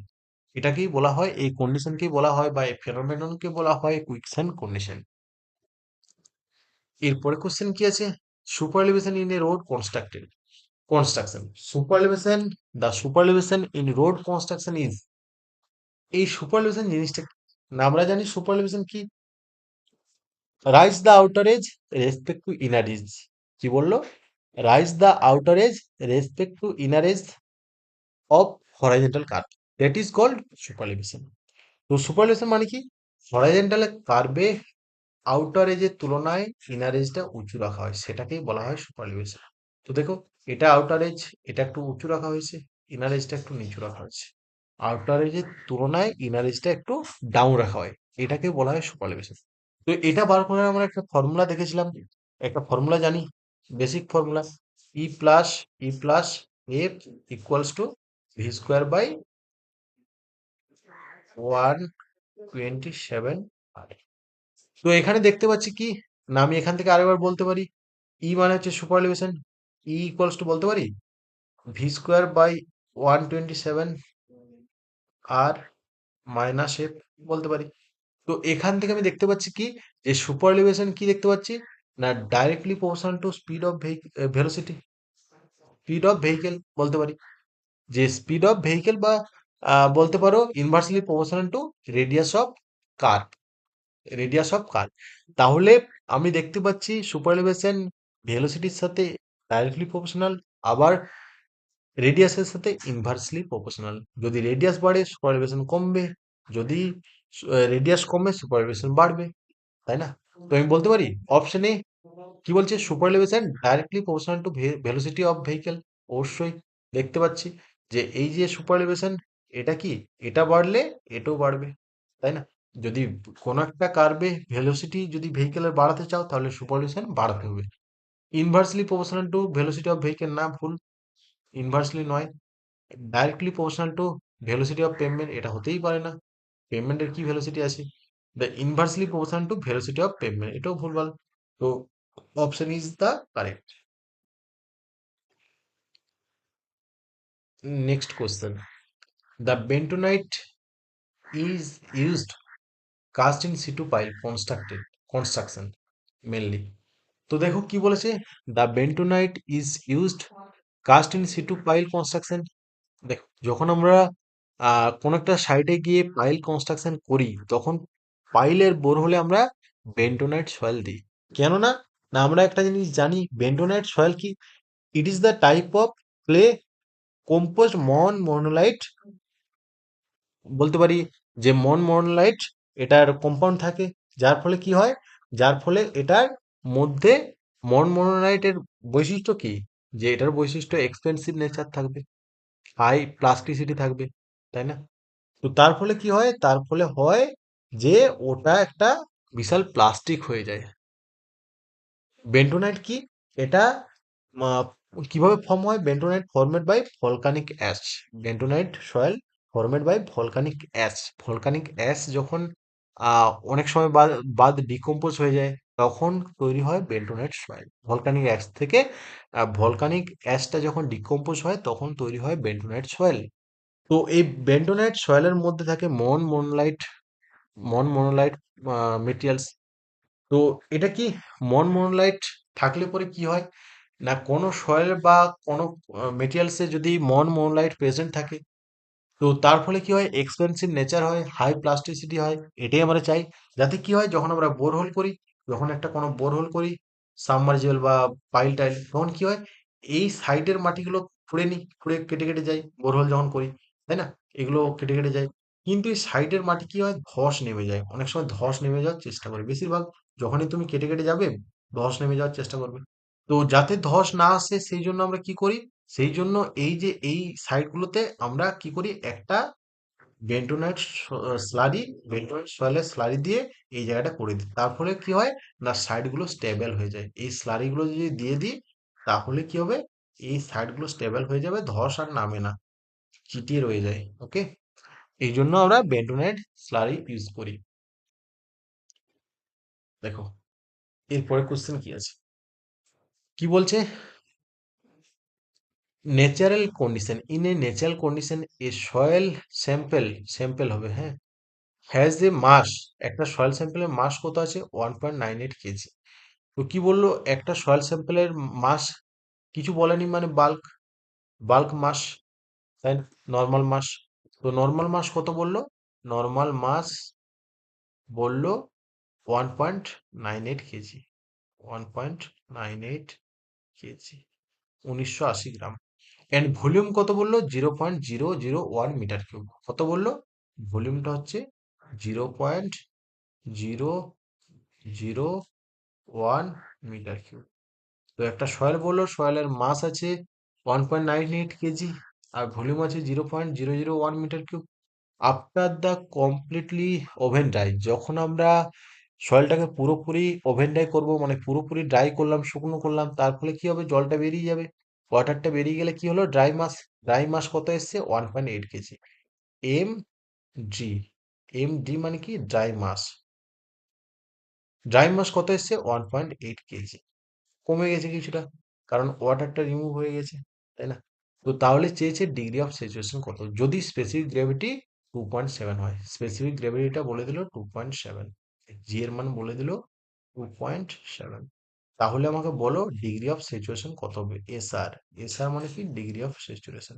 এটাকেই বলা হয়, এই কন্ডিশনকেই বলা হয়, বা এই ফেনোমেননকে বলা হয় কুইকস্যান্ড কন্ডিশন। এরপরে কোশ্চেন কি আছে? Super elevation in a road constructed, construction. Super elevation, the super elevation in road construction is, এই সুপার এলিভেশন জিনিসটা কি? না, আমরা জানি সুপার এলিভেশন কি? Rise the outer edge respect to inner edge. কি বললো? Rise the outer edge respect to inner edge of horizontal curve, that is called super elevation. তো সুপার এলিভেশন মানে কি? হরাইজন্টাল কার্ভে আউটার এজের তুলনায় ইনার এজটা উঁচু রাখা হয়, সেটাকেই বলা হয় সুপার এলিভেশন। তো দেখো, এটা আউটার এজ, এটা একটু উঁচু রাখা হয়েছে, ইনার এজটা একটু নিচু রাখা হয়েছে। আউটার এজের তুলনায় ইনার এজটা একটু ডাউন রাখা হয়, এটাকে বলা হয় সুপার এলিভেশন। তো এটা বার করার আমরা একটা ফর্মুলা দেখেছিলাম, একটা ফর্মুলা জানি, basic formula, e plus f equals to v square by 127 R. তো এখানে দেখতে পাচ্ছি কি, না আমি এখান থেকে আরেকবার বলতে পারি, ই মানে হচ্ছে super elevation, e equals to বলতে পারি v square by 127 R minus f বলতে পারি। তো এখান থেকে আমি দেখতে পাচ্ছি কি, যে সুপার এলিভেশন কি দেখতে পাচ্ছি, না directly proportional to speed of velocity, speed of vehicle বলতে পারি, যে স্পিড অফ ভেহিকেল বা বলতে পারো inversely proportional to radius of car, radius of car. তাহলে আমি দেখতে পাচ্ছি সুপার এলিভেশন ভেলোসিটির সাথে ডাইরেক্টলি প্রপোর্শনাল, আবার রেডিয়াসের সাথে ইনভার্সলি প্রপোর্শনাল। যদি রেডিয়াস বাড়ে সুপার এলিভেশন কমবে, যদি রেডিয়াস কমে সুপার এলিভেশন বাড়বে, তাই না? তো আমি বলতে পারি অপশন এ কি বলছে, super elevation directly proportional to velocity of vehicle. অবশ্যই দেখতে পাচ্ছি যে এই যে সুপার এলিভেশন, এটা কি, এটা বাড়লে এটাও বাড়বে, তাই না? যদি কোনো একটা কার্ভে ভেলোসিটি যদি ভেহিকেলের বাড়াতে চাও, তাহলে সুপার এলিভেশন বাড়াতে হবে। Inversely proportional to velocity of vehicle না, ভুল, ইনভার্সলি নয়। Directly proportional to velocity of pavement, এটা হতেই পারে না, পেভমেন্টের কি ভেলোসিটি আছে, the inversely proportional to velocity of pavement, এটাও ভুলভাল। তো option is the correct. Next question, the bentonite is used cast in situ pile construction mainly. তো দেখো কি বলেছে, the bentonite is used cast in situ pile construction. দেখো যখন আমরা কোন একটা সাইটে গিয়ে পাইল কনস্ট্রাকশন করি, তখন পাইলের বোর হলে আমরা বেন্টোনাইট সয়েল দিই। কেননা, না আমরা একটা জিনিস জানি, বেন্টোনাইট সয়েল কি, it is the type of clay compost monolite, বলতে পারি যে মনোলাইট, এটার কম্পাউন্ড থাকে, যার ফলে কি হয়, যার ফলে এটার মধ্যে মনোলাইটের বৈশিষ্ট্য কি, যে এটার বৈশিষ্ট্য এক্সপেন্সিভ নেচার থাকবে, হাই প্লাস্টিসিটি থাকবে, তাই না? তো তার ফলে কি হয়, তার ফলে হয় যে ওটা একটা বিশাল প্লাস্টিক হয়ে যায়। বেন্টোনাইট কি, এটা আহ, কিভাবে ফর্ম হয়, bentonite formed by volcanic ash, bentonite soil formed by volcanic ash, volcanic ash যখন অনেক সময় বাদ বাদ ডিকম্পোজ হয়ে যায়, তখন তৈরি হয় বেন্টোনাইট সয়েল। ভলকানিক অ্যাশ থেকে ভলকানিক অ্যাশটা যখন ডিকম্পোজ হয়, তখন তৈরি হয় বেন্টোনাইট সয়েল। তো এই বেন্টোনাইট সয়েলের মধ্যে থাকে মন মোনোলাইট মেটেরিয়ালস। তো এটা কি, মনোলাইট থাকলে পরে কি হয়, না কোনো সয়েল বা কোনো মেটেরিয়ালসে যদি মনোলাইট প্রেজেন্ট থাকে, তো তার ফলে কি হয়, এক্সপেন্সিভ নেচার হয়, হাই প্লাস্টিসিটি হয়। এটাই আমরা চাই, যাতে কি হয়, যখন আমরা বোরহোল করি, যখন একটা কোনো বোরহোল করি, সাবমার্জিবল বা পাইল টাইল, তখন কি হয়, এই সাইডের মাটিগুলো খুঁড়ে নি, খুঁড়ে কেটে কেটে যায় বোরহোল যখন করি, তাই না? এগুলো কেটে কেটে যায়, কিন্তু এই সাইডের মাটি কি হয়, ধস নেমে যায়, অনেক সময় ধস নেমে যাওয়ার চেষ্টা করে, বেশিরভাগ যখনই তুমি কেটে কেটে যাবে, ধস নেমে যাওয়ার চেষ্টা করবে। তো যাতে ধস না আসে, সেই জন্য আমরা কি করি, সেই জন্য এই যে এই সাইডগুলোতে আমরা কি করি, একটা বেন্টোনাইট স্লারি, বেন্টোনাইট সয়েলের স্লারি দিয়ে এই জায়গাটা করে দিই। তার ফলে কি হয়, না সাইডগুলো স্টেবল হয়ে যায়। এই স্লারিগুলো যদি দিয়ে দিই, তাহলে কি হবে, এই সাইডগুলো স্টেবল হয়ে যাবে, ধস আর নামে না, চিটিয়ে রয়ে যায়। ওকে, এই জন্য আমরা বেন্টোনাইট স্লারি ইউজ করি। দেখো এরপরে কোশ্চেন কি আছে, কি বলছে, natural condition, in a natural condition A soil sample, sample হবে, হ্যাঁ, হ্যাজ এ মাস, একটা সয়েল স্যাম্পলের মাস কত আছে, 1.98 কেজি। তো কি বললো, একটা সয়েল স্যাম্পলের মাস, কিছু বলেনি, মানে বাল্ক, বাল্ক মাস, তাই, নর্মাল মাস। তো নর্মাল মাস কত বললো, নর্মাল মাস বললো 1.98 KG, 1.98 KG, 1980 gram. And volume কত বললো, 0.001 মিটার কিউব। কত বললো, ভলিউমটা হচ্ছে 0.001 মিটার কিউব। তো একটা সয়েল বললো, সয়েলের মাস আছে 1.98 কেজি, আর ভলিউম আছে 0.001 meter cube. After the completely oven dry, যখন আমরা সয়েলটাকে পুরোপুরি ওভেন ড্রাই করবো, মানে পুরোপুরি ড্রাই করলাম, শুকনো করলাম, তার ফলে কি হবে, জলটা বেরিয়ে যাবে। ওয়াটারটা বেরিয়ে গেলে কি হলো, ড্রাই মাস। ড্রাই মাস কত এসছে, 1.8 KG. M G, M D মানে কি, ড্রাই মাস। ড্রাই মাস কত এসছে, 1.8 কেজি। কমে গেছে কিছুটা, কারণ ওয়াটারটা রিমুভ হয়ে গেছে, তাই না? তো তাহলে চেয়েছে ডিগ্রি অফ স্যাচুরেশন কত, যদি স্পেসিফিক গ্র্যাভিটি 2.7 হয়। স্পেসিফিক গ্র্যাভিটিটা বলে দিল 2.7, জি এর মান বলে দিল 2.7। তাহলে আমাকে বলো ডিগ্রি অফ স্যাচুরেশন কত হবে, এসআর। এসআর মানে কি, degree of saturation.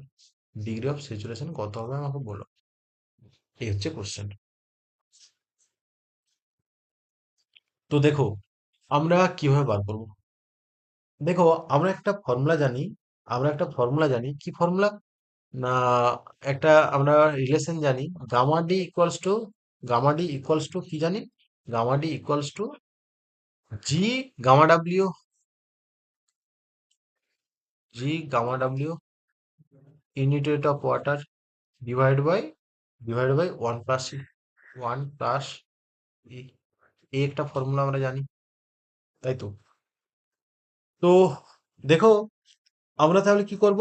Degree of saturation কত হবে আমাকে বলো, এই হচ্ছে কোশ্চেন। তো দেখো আমরা কিভাবে বার করবো। দেখো, আমরা একটা ফর্মুলা জানি। কি ফর্মুলা, না, একটা আমরা রিলেশন জানি। গামা ডি ইকুয়ালস টু কি জানি, G gamma W, unit of water divide by one plus E. এই একটা ফর্মুলা আমরা জানি, তাই তো। তো দেখো, আমরা তাহলে কি করব,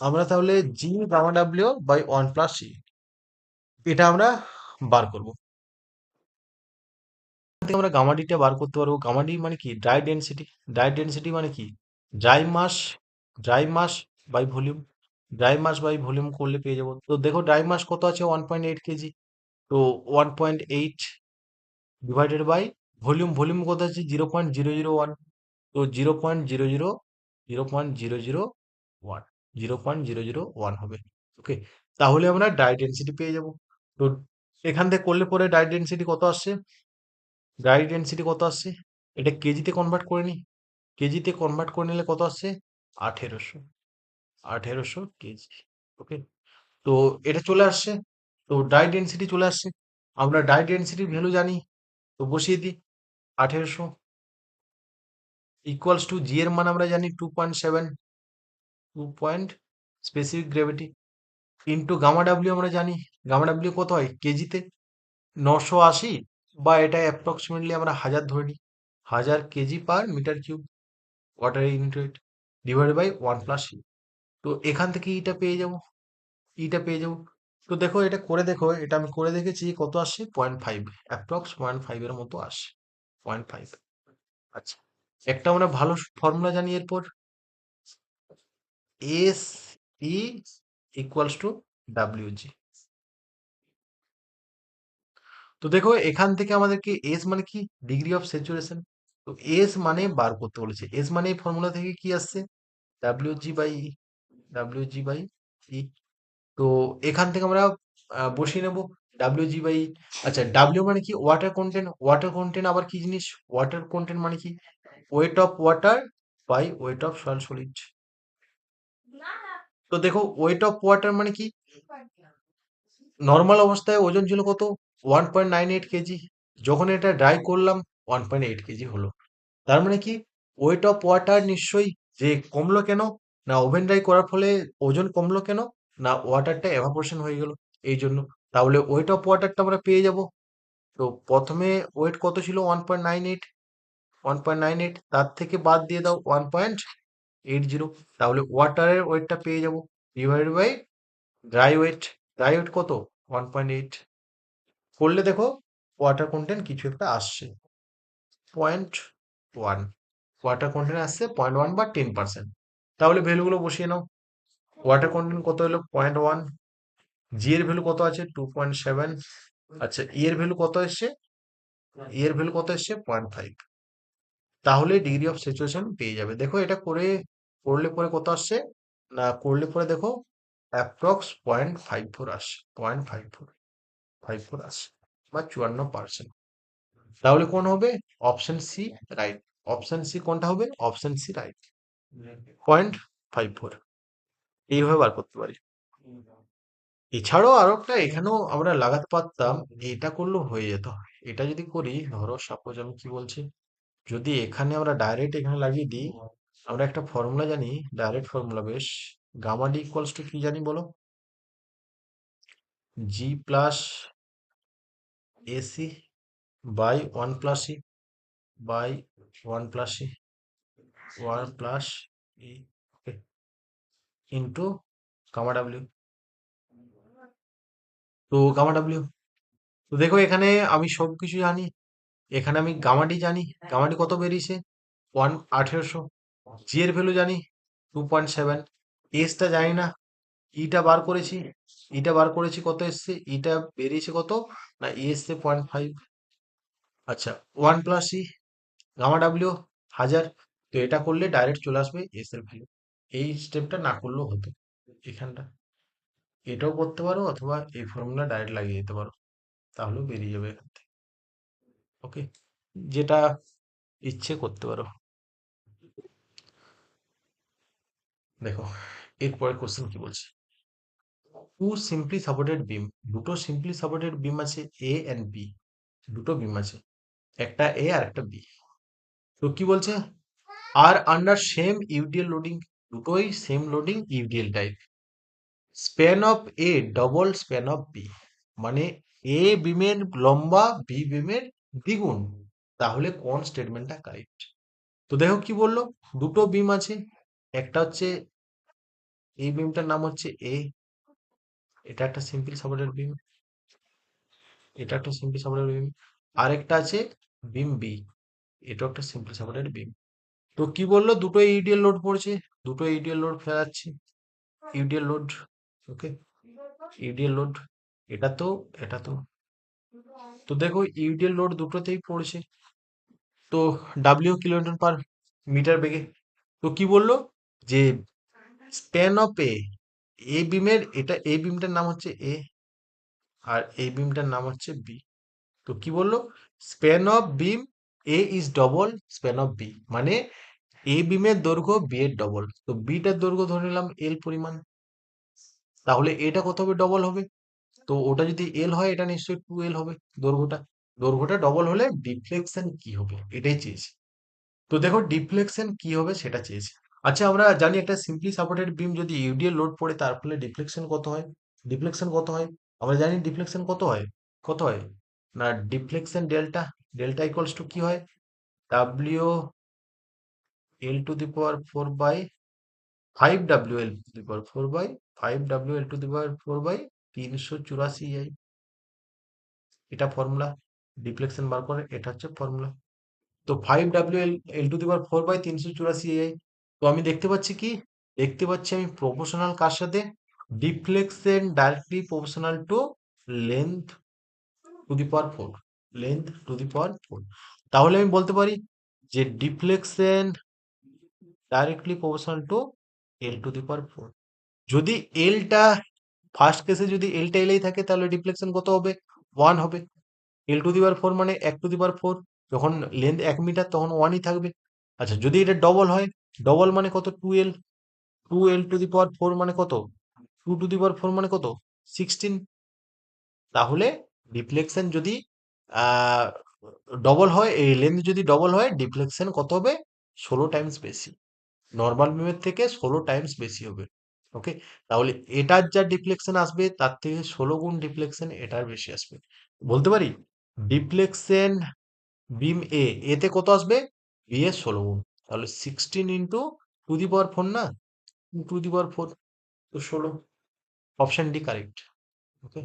আমরা তাহলে জি গামা ডাব্লিউ বাই 1+e, এটা আমরা বার করব। থেকে আমরা গামাডিটা বার করতে পারবো। গামাডি মানে কি, ড্রাই ডেনসিটি। ড্রাই ডেনসিটি মানে কি, dry mass, dry mass by volume. Dry mass by volume করলে পেয়ে যাবো। তো দেখো ড্রাই মাস কত আছে, 1.8 কেজি। তো 1.8 ডিভাইডেড বাই ভলিউম, ভলিউম কত আছে, 0.001। তো 0.001, 0.001 হবে। ওকে, তাহলে আমরা ড্রাই ডেনসিটি পেয়ে যাব। তো এখান থেকে করলে পরে ড্রাই ডেনসিটি কত আসছে, এটা কেজিতে কনভার্ট করে নি। কেজিতে কনভার্ট করে নিলে কত আসছে, 1800, 1800 কেজি। ওকে, তো এটা চলে আসছে। তো ডাই ডেনসিটি চলে আসছে। আমরা ডাই ডেনসিটির ভ্যালু জানি, তো বসিয়ে দিই। 1800 ইকুয়ালস টু জি এর মান আমরা জানি 2.7, 2 point specific gravity, into gamma W আমরা জানি। গামা ডাব্লিউ কত হয় কেজিতে, 980, বা এটা অ্যাপ্রক্সিমেটলি আমরা 1000 ধরে নিই, 1000 KG metre cube water unit weight, divide by 1+e। তো এখান থেকে ইটা পেয়ে যাবো। তো দেখো, এটা করে দেখো, এটা আমি করে দেখেছি, কত আসছে, 0.5, অ্যাপ্রক্স 0.5 এর মতো আসে, 0.5। আচ্ছা, একটা আমরা ভালো ফর্মুলা জানি এরপর, S E equals two WG. তো দেখো এখান থেকে আমাদেরকে এস মানে কি, ডিগ্রি অফ স্যাচুরেশন। তো এস মানে বার করতে বলেছে, এস মানে এই ফর্মুলা থেকে কি আসছে, ডাব্লিউজি বাই ই। তো এখান থেকে আমরা বসিয়ে নেব ডাব্লিউ জি বাই। আচ্ছা, ডাব্লিউ মানে কি, ওয়াটার কন্টেন্ট। ওয়াটার কন্টেন্ট আবার কি জিনিস, ওয়াটার কন্টেন্ট মানে কি, weight of water by weight of soil solid. তো দেখো ওয়েট অফ ওয়াটার মানে কি, নর্মাল অবস্থায় ওজন ছিল কত, 1.98 কেজি। যখন এটা ড্রাই করলাম, 1.8 কেজি হলো। তার মানে কি, ওয়েট অফ ওয়াটার নিশ্চয়ই যে কমলো কেন, না ওভেন ড্রাই করার ফলে ওজন কমলো কেন, না ওয়াটারটা এভাপোরেশন হয়ে গেল, এই জন্য। তাহলে ওয়েট অফ ওয়াটারটা আমরা পেয়ে যাব। তো প্রথমে ওয়েট কত ছিল, 1.98, 1.98, তার থেকে বাদ দিয়ে দাও 1.80, তাহলে ওয়াটারের ওয়েটটা পেয়ে যাব, divide by dry weight. Dry weight কত, 1.8। করলে দেখো ওয়াটার কন্টেন্ট কিছু একটা আসছে, 0.1। ওয়াটার কন্টেন্ট আসছে 0.1 বা 10%। তাহলে ভ্যালুগুলো বসিয়ে নাও। ওয়াটার কন্টেন্ট কত হলো, 0.1। জি এর ভ্যালু কত আছে, 2.7। আচ্ছা, ই এর ভ্যালু কত এসছে, 0.5। তাহলে ডিগ্রি অফ স্যাচুরেশন পেয়ে যাবে। দেখো এটা করলে পরে কত আসছে, না করলে পরে দেখো অ্যাপ্রক্স 0.54 আসে, 0.54 আসে, বা 54%। তাহলে কোন হবে, option C right. Option C কোনটা হবে, অপশন সি রাইট, 0.54। এইভাবে বার করতে পারি। এছাড়াও আরো একটা এখানেও আমরা লাগাতে পারতাম, এটা করলেও হয়ে যেত। এটা যদি করি, ধরো সাপোজ আমি কি বলছি, যদি এখানে আমরা ডাইরেক্ট এখানে লাগিয়ে দিই, আমরা একটা ফর্মুলা জানি, ডাইরেক্ট ফর্মুলা বেশ। গামা ডি ইকুয়ালস টু কি জানি বলো, G plus S E by one plus e by one plus e one plus e into gamma W. তো গামা ডাব্লিউ, তো দেখো এখানে আমি সবকিছু জানি। এখানে আমি গামাডি জানি। গামাডি কত বেরিয়েছে? 1800। জি এর ভ্যালু জানি 2.7। এসটা জানি না। ইটা বার করেছি। ইটা বার করেছি, কত এসছে? ইটা বেরিয়েছে কত? না, ই এসছে 0.5। আচ্ছা, ওয়ান প্লাস ই গামা ডাব্লিউ 1000। তো এটা করলে ডাইরেক্ট চলে আসবে এস এর ভ্যালু। এই স্টেপটা না করলেও হতো এখানটা। এটাও করতে পারো, অথবা এই ফর্মুলা ডাইরেক্ট লাগিয়ে দিতে পারো, তাহলেও বেরিয়ে যাবে এখান থেকে। ওকে, যেটা ইচ্ছে করতে পারো। দেখো এরপরে কোশ্চেন কি বলছে। টু সিম্পলি সাপোর্টেড বিম, দুটো সিম্পলি সাপোর্টেড বিম আছে, এ এন্ড বি। দুটো বিম আছে, একটা এ আর একটা বি। তো কি বলছে? আর আন্ডার সেম ইউডিএল লোডিং, দুটোই same loading UDL type. Span of A double span of B, মানে এ বিমের লম্বা বি বিমের দ্বিগুণ। তাহলে কোন স্টেটমেন্টটা কারেক্ট? তো দেখো কি বললো, দুটো বিম আছে, একটা হচ্ছে এই বিমটার নাম হচ্ছে এ, এটা একটা সিম্পল সাপোর্টেড বিম, এটা একটা সিম্পল সাপোর্টেড বিম। আরেকটা আছে বিম বি, এটাও একটা সিম্পল সাপোর্টেড বিম। তো কি বললো, দুটো ইউডিএল লোড পড়ছে, দুটো ইউডিএল লোড ফেলাচ্ছে, ইউডিএল লোড। ওকে, ইউডিএল লোড, এটা তো এটা তো। তো দেখো ইউডিএল লোড দুটোতেই পড়ছে। তো ডাব্লিউ কিলোনিউটন পার মিটার বেগে। তো কি বললো যে স্প্যান অফ এ, এ বিমের, এটা এ বিমটার নাম হচ্ছে এ, আর এই বিমটার নাম হচ্ছে বি। তো কি বললো, span of beam A is double span of B, মানে এ বিমের দৈর্ঘ্য বি এর ডবল। তো বিটার দৈর্ঘ্য ধরে নিলাম এল পরিমাণ, তাহলে এটা কত হবে? ডবল হবে। তো ওটা যদি এল হয়, এটা নিশ্চয়ই 2L হবে দৈর্ঘ্যটা। দৈর্ঘ্যটা ডবল হলে ডিফ্লেকশন কি হবে, এটাই চেয়েছি। তো দেখো ডিফ্লেকশন কি হবে সেটা চেয়েছি। আচ্ছা, আমরা জানি একটা সিম্পলি সাপোর্টেড বিম যদি ইউডিএল লোড পড়ে, তার ফলে ডিফ্লেকশন কত হয়? ডিফ্লেকশন কত হয়? আমরা জানি ডিফ্লেকশন কত হয়। কত হয়? না, deflection delta, delta equals to কি হয়? W L to the power 4 by 5 WL to the power 4 by 5 WL to the power 4 by 384 এটা ফর্মুলা। ডিফ্লেকশন বার করে, এটা হচ্ছে ফর্মুলা। তো 5 WL to the power 4 by 384 তো আমি দেখতে পাচ্ছি কি, দেখতে পাচ্ছি আমি প্রপোর্শনাল কার সাথে? Deflection directly proportional to length to the power 4, length to the power 4। তাহলে আমি বলতে পারি যে deflection directly proportional to L to the power 4। যদি এলটা ফার্স্ট কেসে যদি এলটা এলেই থাকে, তাহলে ডিফ্লেকশন কত হবে? 1 হবে। এল টু দি পাওয়ার 4 মানে 1 টু দি পাওয়ার 4, যখন লেন্থ 1 মিটার তখন 1ই থাকবে। আচ্ছা, যদি এটা ডবল হয়, ডবল মানে কত? 2L, 2L two the power 4 মানে কত? 2 টু দি পাওয়ার 4 মানে কত? 16। তাহলে ডিফ্লেকশন যদি আহ ডবল হয়, এই লেন্থ যদি ডবল হয়, ডিফ্লেকশন কত হবে? 16 টাইমস বেশি, নর্মাল বিমের থেকে 16 টাইমস বেশি হবে। ওকে, তাহলে এটার যা ডিফ্লেকশন আসবে, তার থেকে 16 গুণ ডিফ্লেকশন এটার বেশি আসবে। বলতে পারি ডিফ্লেকশন বিম এ, এতে কত আসবে? বি এর 16 গুণ। তাহলে 16 × টু দি পাওয়ার 4 না, 2 টু দি পাওয়ার 4, তো 16। Option D correct. ওকে,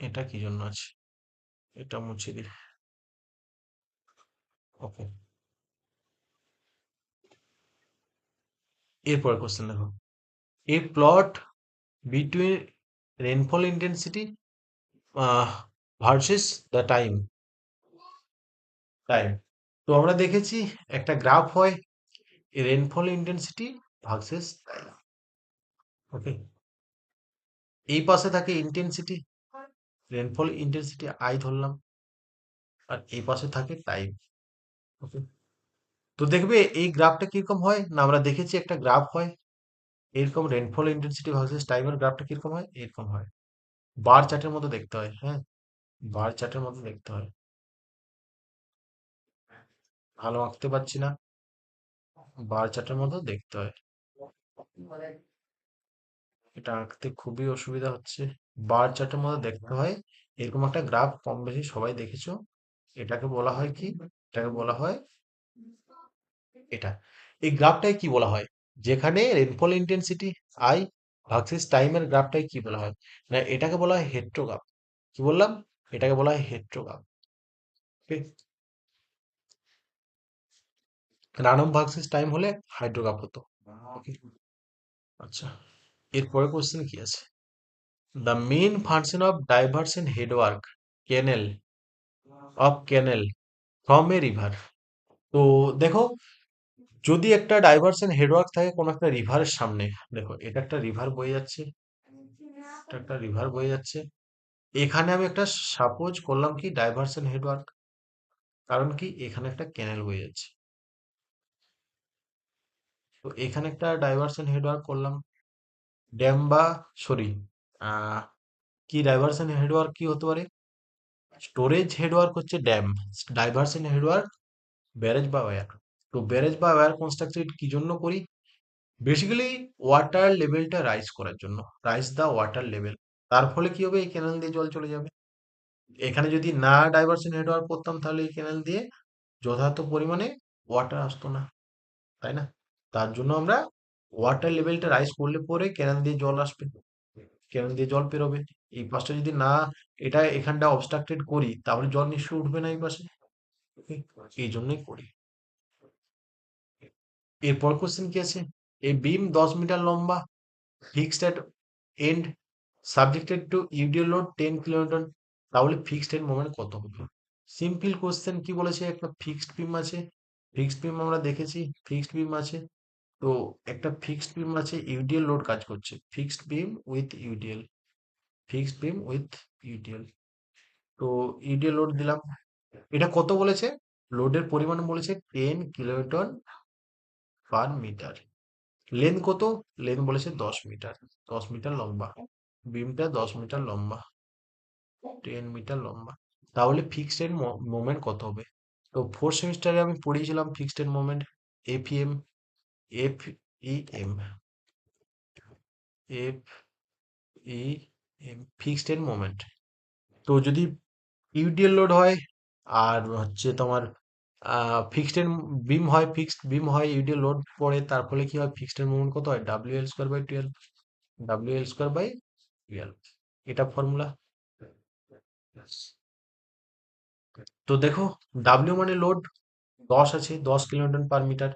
এটা কি জন্য আছে, এটা মুছে দিই। ওকে, এরপর কোশ্চেন দেখো। A plot between rainfall intensity versus the time, time. তো আমরা দেখেছি একটা গ্রাফ হয়, rainfall intensity versus time. Okay, এই পাশে থাকে ইন্টেন্সিটি, রেনফল ইন্টেন্সিটি আই ধরলাম, আর এই পাশে থাকে টাইম। ওকে, তো দেখবে এই গ্রাফটা কিরকম হয় না, আমরা দেখেছি একটা গ্রাফ হয় এরকম, রেনফল ইন্টেন্সিটি ভার্সেস টাইমের গ্রাফটা কিরকম হয়? এরকম হয়, বার চার্টের মতো দেখতে হয়। হ্যাঁ, বার চার্টের মতো দেখতে হয়। ভালো আঁকতে পারছি না, বার চার্টের মতো দেখতে হয়। এটা আঁকতে খুবই অসুবিধা হচ্ছে। বার চার্টের মতো দেখতে হয়, এরকম একটা গ্রাফ কম বেশি সবাই দেখেছো। এটাকে বলা হয় কি? এটাকে বলা হয় এটা। এই গ্রাফটাই কি বলা হয়? যেখানে রেনফল ইন্টেন্সিটি আই ভার্সেস টাইমের গ্রাফটাই কি বলা হয়? না, এটাকে বলা হয় হেট্রোগ্রাফ। কি বললাম? এটাকে বলা হয় হেট্রোগ্রাফ। রানম ভার্সেস টাইম হলে হাইড্রোগ্রাফ হতো। ওকে, আচ্ছা, এরপরে কোশ্চেন কি আছে? The main function of diversion headwork canal canal from a river. তো দেখো, যদি একটা ডাইভারশন হেডওয়ার্ক থাকে কোনো একটা রিভারের সামনে, দেখো এটা একটা রিভার বয়ে যাচ্ছে, এটা একটা রিভার বয়ে যাচ্ছে, এখানে আমি একটা সাপোজ করলাম কি ডাইভারশন হেডওয়ার্ক, কারণ কি এখানে একটা ক্যানেল বয়ে যাচ্ছে। তো এখানে একটা ডাইভারশন হেডওয়ার্ক করলাম, ড্যাম বা সরি, আহ কি ডাইভারশন হেডওয়ার্ক কি হতে পারে? স্টোরেজ হেডওয়ার্ক হচ্ছে ড্যাম, ডাইভারশন হেডওয়ার্ক ব্যারেজ বা ওয়্যার। তো ব্যারেজ বা ওয়্যার কনস্ট্রাকশন কি জন্য করি? বেসিক্যালি ওয়াটার লেভেলটা রাইজ করার জন্য, রাইজ দা ওয়াটার লেভেল। তার ফলে কি হবে? এই ক্যানেল দিয়ে জল চলে যাবে। এখানে যদি না ডাইভারশন হেডওয়ার্ক করতাম তাহলে এই ক্যানেল দিয়ে যথার্থ পরিমাণে ওয়াটার আসতো না, তাই না? তার জন্য আমরা ওয়াটার লেভেলটা রাইজ করলে পরে ক্যানেল দিয়ে জল আসবে, ক্যানেল দিয়ে জল বেরোবে। এই পাশটা যদি না, এটা এখানটা অবস্ট্রাক্টেড করি তাহলে জল নিশ্চয়ই উঠবে না এই পাশে। Okay? এই জন্যই করি। এরপর কোশ্চেন কি আছে? এই বিম 10 মিটার লম্বা, fixed at end, subjected to UDL load 10 kilonewton, তাহলে ফিক্সড এন্ড মোমেন্ট কত হবে? সিম্পল কোশ্চেন, কি বলেছে? একটা ফিক্সড বিম আছে, ফিক্সড বিম আমরা দেখেছি, ফিক্সড বিম আছে। তো একটা ফিক্সড বিম আছে, ইউডিএল লোড কাজ করছে, fixed beam with UDL, fixed beam with UDL. তো ইউডিএল লোড দিলাম, এটা কত বলেছে? লোডের পরিমাণ বলেছে 10 কিলোনিউটন পার মিটার। লেন্থ কত? লেন্থ বলেছে 10 মিটার, 10 মিটার লম্বা, বিমটা 10 মিটার লম্বা, 10 মিটার লম্বা। তাহলে ফিক্সড এন্ড মোমেন্ট কত হবে? তো ফোর্থ সেমিস্টারে আমি পড়িয়েছিলাম fixed end moment, FEM, F E M, F E M, fixed end moment. তো যদি ইউডিএল লোড হয় আর হচ্ছে তোমার ফিক্সড এন্ড বিম হয়, ফিক্সড বিম হয়, ইউডিএল লোড পড়ে, তার ফলে কি হয়? ফিক্সড এন্ড মোমেন্ট কত হয়? WL² by 12, WL² by 12। এটা ফর্মুলা। তো দেখো, ডাব্লিউ মানে লোড 10 আছে, 10 কিলোনিউটন পার মিটার।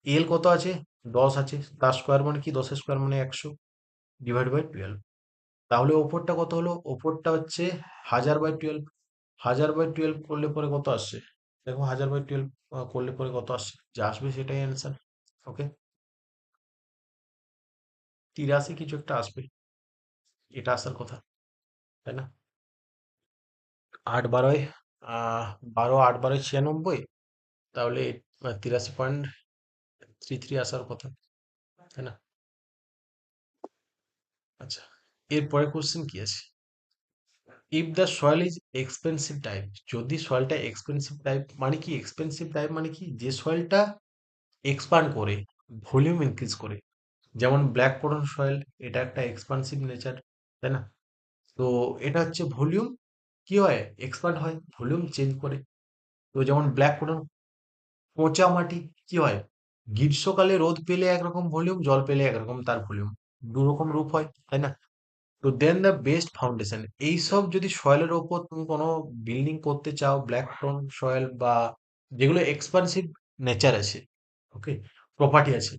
এল কত আছে? 10 আছে, তার স্কোয়ার মানে কি? 10 এর স্কোয়ার মানে 100, ডিভাইড বাই 12। তাহলে ওপরটা কত হলো? ওপরটা হচ্ছে 1000/12, 1000/12 করলে পরে কত আসছে? দেখো 1000/12 করলে পরে কত আসছে, যা আসবে সেটাই অ্যান্সার। ওকে, 83 কিছু একটা আসবে, এটা আসার কথা, তাই না? 8 বারোয়, 8 বারোয় 96, তাহলে 83.33 আসার কথা, তাই না? আচ্ছা, এরপরে কোশ্চেন কি আছে? If the soil is expensive type, যদি সয়েলটা এক্সপেন্সিভ টাইপ মানে কি? এক্সপেন্সিভ টাইপ মানে কি? যে সয়েলটা এক্সপান্ড করে, ভলিউম ইনক্রিজ করে, যেমন ব্ল্যাক কোডন সয়েল, এটা একটা এক্সপান্সিভ নেচার, তাই না? তো এটা হচ্ছে ভলিউম কি হয়? এক্সপান্ড হয়, ভলিউম চেঞ্জ করে। তো যেমন ব্ল্যাক কোডন, পচা মাটি কি হয়? গ্রীষ্মকালে রোদ পেলে একরকম ভলিউম, জল পেলে একরকম তার ভলিউম, দু রকম রূপ হয়, তাই না? তো দেন দ্য বেস্ট ফাউন্ডেশন, এইসব যদি সয়েলের ওপর তুমি কোনো বিল্ডিং করতে চাও, ব্ল্যাক টোন সয়েল বা যেগুলো এক্সপান্সিভ নেচার আছে, ওকে, প্রপার্টি আছে,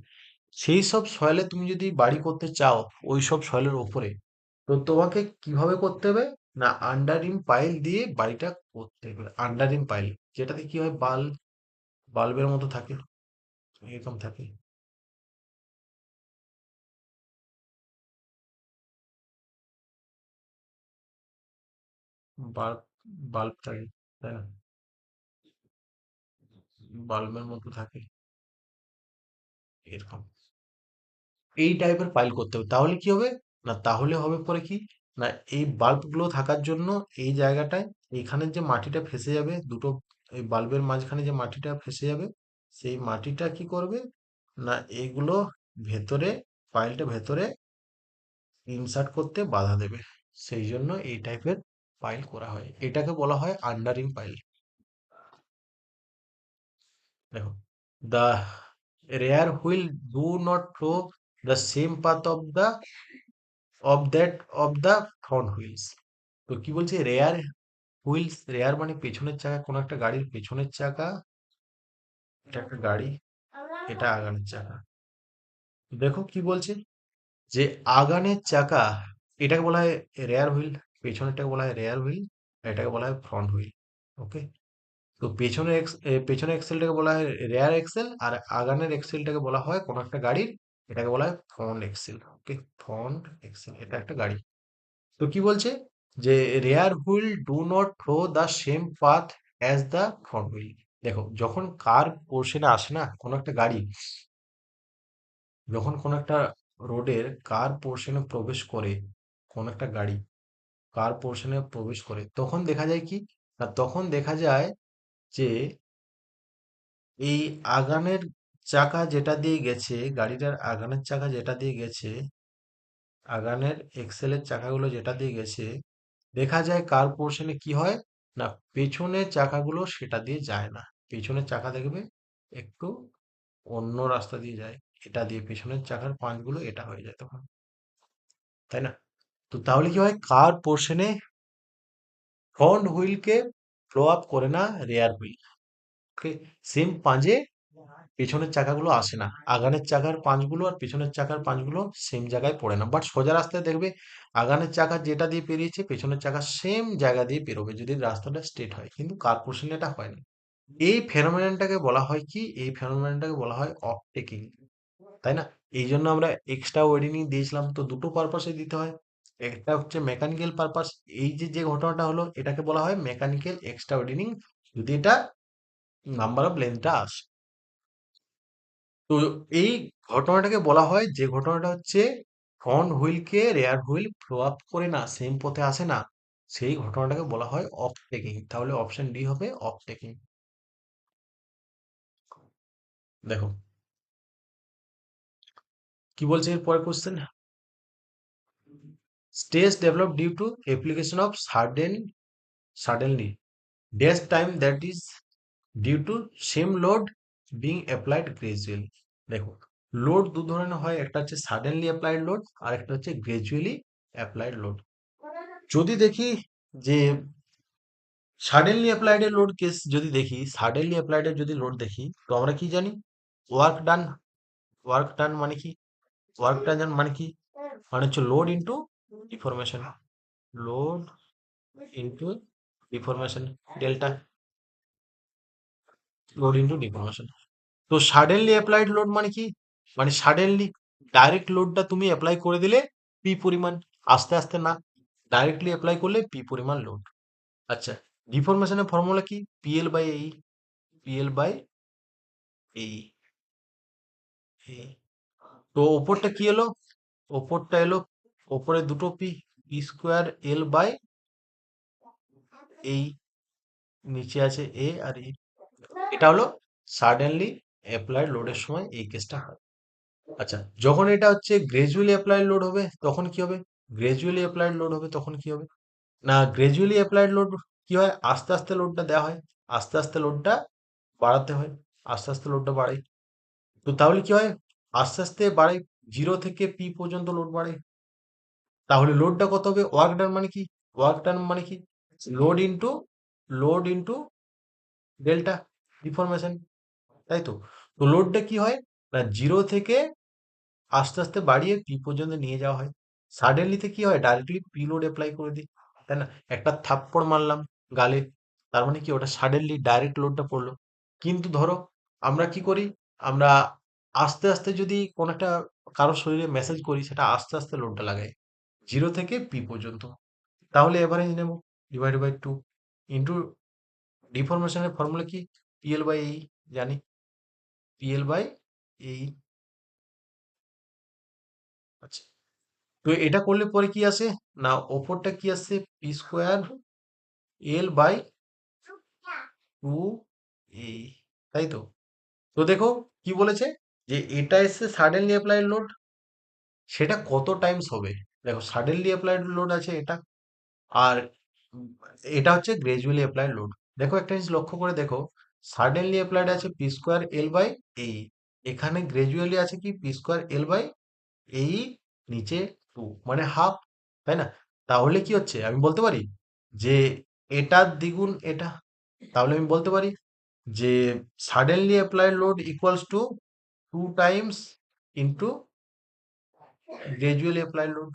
সেই সব সয়েলে তুমি যদি বাড়ি করতে চাও, ওই সব সয়েলের ওপরে, তো তোমাকে কিভাবে করতে হবে? না, আন্ডাররিম পাইল দিয়ে বাড়িটা করতে হবে। আন্ডাররিম পাইল, যেটাতে কি হয়? বাল্বের মতো থাকে, এরকম থাকে, বাল্ব, বাল্ব থাকে, তাই না? বাল্বের মতো থাকে, এরকম এই টাইপের পাইল করতে হবে। তাহলে কি হবে? না, তাহলে হবে পরে কি? না, এই বাল্ব গুলো থাকার জন্য এই জায়গাটায়, এখানে যে মাটিটা ফেসে যাবে দুটো, এই বাল্বের মাঝখানে যে মাটিটা ফেসে যাবে, সেই মাটিটা কি করবে? না, এগুলো ভেতরে, পাইলটা ভেতরে ইনসার্ট করতে বাধা দেবে। সেই জন্য এই টাইপের পাইল করা হয়, এটাকে বলা হয় আন্ডারিং পাইল। দেখো, the rear wheel do not throw the same path of the front wheels। তো কি বলছে, রেয়ার হুইলস, রেয়ার মানে পেছনের চাকা, কোন একটা গাড়ির পেছনের চাকা, এটা একটা গাড়ি, এটা আগানের চাকা। দেখো কি বলছে, যে আগানের চাকা, এটাকে বলা হয় রেয়ার হুইল, পেছনেরটাকে বলা হয় রেয়ার হুইল, এটাকে বলা হয় ফ্রন্ট হুইল। ওকে, তো পেছনের এক্সেলটাকে বলা হয় রেয়ার এক্সেল, আর আগানের এক্সেলটাকে বলা হয় কোন একটা গাড়ির, এটাকে বলা হয় front axle. Okay, front axle, এটা একটা গাড়ি। তো কি বলছে, যে rear wheel do not throw the same path as the front wheel. দেখো, যখন কার পোর্শনে আসে না কোন একটা গাড়ি, যখন কোন একটা রোডের কার পোর্শনে প্রবেশ করে, কোন একটা গাড়ি কার পোর্শনে প্রবেশ করে, তখন দেখা যায় কি, না তখন দেখা যায় যে এই আগানের চাকা যেটা দিয়ে গেছে, গাড়িটার আগানের চাকা যেটা দিয়ে গেছে, আগানের এক্সেলের চাকাগুলো যেটা দিয়ে গেছে, দেখা যায় কার পোর্শনে কি হয়, না পেছনের চাকাগুলো সেটা দিয়ে যায় না। পেছনের চাকা দেখবে একটু অন্য রাস্তা দিয়ে যায়, এটা দিয়ে পেছনের চাকার পাঁচগুলো এটা হয়ে যায় তখন, তাই না? তো তাহলে কি হয়, কার পোর্শনে ফ্রন্ট হুইলকে ফ্লো আপ করে না রেয়ার হুইল। ওকে, সেম পাঁজে পেছনের চাকাগুলো আসে না, আগানের চাকার পাঁচগুলো আর পেছনের চাকার পাঁচগুলো সেম জায়গায় পড়ে না। বাট সোজা রাস্তায় দেখবে আগানের চাকা যেটা দিয়ে পেরিয়েছে, পেছনের চাকা সেম জায়গা দিয়ে পেরোবে যদি রাস্তাটা স্ট্রেট হয়, কিন্তু কার পোর্শনে এটা হয় না। এই ফেনোমেননটাকে বলা হয় কি, এই ফেনোমেননটাকে বলা হয় অফটেকিং, তাই না? এই জন্য আমরা এক্সট্রা ওয়েডিং দিয়েছিলাম, তো দুটো পারপাসে দিতে হয়, একটা হচ্ছে মেকানিক্যাল পারপাস। এই যে যে ঘটনাটা হলো, এটাকে বলা হয় মেকানিক্যাল এক্সট্রা ওয়েডিং, যদি এটা নাম্বার অফ লেন্থটা আসে। তো এই ঘটনাটাকে বলা হয়, যে ঘটনাটা হচ্ছে ফ্রন্ট হুইলকে রেয়ার হুইল ফ্লো আপ করে না, সেম পথে আসে না, সেই ঘটনাটাকে বলা হয় অফ টেকিং। তাহলে অপশন ডি হবে অফ টেকিং। দেখো কি বলছে এর পরের question, stage develop due to application of suddenly dash time that is due to same load being applied gradually। দেখো, লোড দু ধরনের হয়, একটা হচ্ছে সাডেনলি অ্যাপ্লাইড লোড, আর একটা হচ্ছে গ্রাজুয়ালি অ্যাপ্লাইড লোড। যদি দেখি যে সাডেনলি অ্যাপ্লাইড এর লোড কেস, যদি দেখি সাডেনলি অ্যাপ্লাইড এর যদি লোড দেখি, তো আমরা কি জানি, ওয়ার্ক ডান, ওয়ার্ক ডান মানে কি, ওয়ার্ক ডান মানে কি, মানে হচ্ছে load into deformation, load into deformation, delta, load into deformation. তো সাডেনলি অ্যাপ্লাইড লোড মানে কি, মানে সাডেনলি ডাইরেক্ট লোডটা তুমি অ্যাপ্লাই করে দিলে পি পরিমাণ, আস্তে আস্তে না, ডাইরেক্টলি অ্যাপ্লাই করলে পি পরিমাণ লোড। আচ্ছা, ডিফরমেশনের ফর্মুলা কি, পিএল বাই এই, পিএল বাই এই, এই। তো ওপরটা কি এলো, ওপরটা এলো, ওপরে দুটো P, P square L by এই, নিচে আছে এ আর এ। এটা হলো সাডেনলি অ্যাপ্লাইড লোডের সময় এই কেসটা হয়। আচ্ছা, যখন এটা হচ্ছে গ্রাজুয়ালি অ্যাপ্লাইড লোড হবে তখন কি হবে, গ্রাজুয়ালি অ্যাপ্লাইড লোড হবে তখন কি হবে, না গ্রাজুয়ালি অ্যাপ্লাইড লোড কি হয়, আস্তে আস্তে লোডটা দেওয়া হয়, আস্তে আস্তে লোডটা বাড়াতে হয়, আস্তে আস্তে লোডটা বাড়াই। তো তাহলে কি হয়, আস্তে আস্তে বাড়াই, জিরো থেকে পি পর্যন্ত লোড বাড়ে, তাহলে লোডটা কত হবে, ওয়ার্ক ডান মানে কি, ওয়ার্ক ডান মানে কি, load into, load into delta deformation, তাই তো? তো লোডটা কি হয়, না জিরো থেকে আস্তে আস্তে বাড়িয়ে পি পর্যন্ত নিয়ে যাওয়া হয়। সাডেনলিতে কি হয়, ডাইরেক্টলি পি লোড অ্যাপ্লাই করে দিই, তাই না? একটা থাপ্পড় মারলাম গালে, তার মানে কি ওটা সাডেনলি ডাইরেক্ট লোডটা পড়লো। কিন্তু ধরো আমরা কি করি, আমরা আস্তে আস্তে যদি কোন একটা কারোর শরীরে মেসেজ করি, সেটা আস্তে আস্তে লোডটা লাগাই জিরো থেকে পি পর্যন্ত, তাহলে এভারেজ নেব ডিভাইড বাই টু ইন্টু ডিফরমেশনের ফর্মুলা কি, পিএল বাই এই, জানি পিএল বাই এই। আচ্ছা, তো এটা করলে পরে কি আসে, না ওপরটা কি আসছে, P square L by two A, তাই তো? তো দেখো কি বলেছে, যে এটা এসছে সাডেনলি অ্যাপ্লাইড লোড, সেটা কত টাইমস হবে, দেখো সাডেনলি অ্যাপ্লাইড লোড আছে এটা, আর এটা হচ্ছে গ্রাজুয়ালি অ্যাপ্লাইড লোড। দেখো একটা জিনিস লক্ষ্য করে দেখো, সাডেনলি অ্যাপ্লাইড আছে পি স্কোয়ার এল বাই এই, এখানে গ্রাজুয়ালি আছে কি পি স্কোয়ার এল বাই এই নিচে টু, মানে হাফ, তাই না? তাহলে কি হচ্ছে আমি বলতে পারি যে এটার দ্বিগুণ এটা, তাহলে আমি বলতে পারি যে suddenly applied load equals to two times into gradually applied load,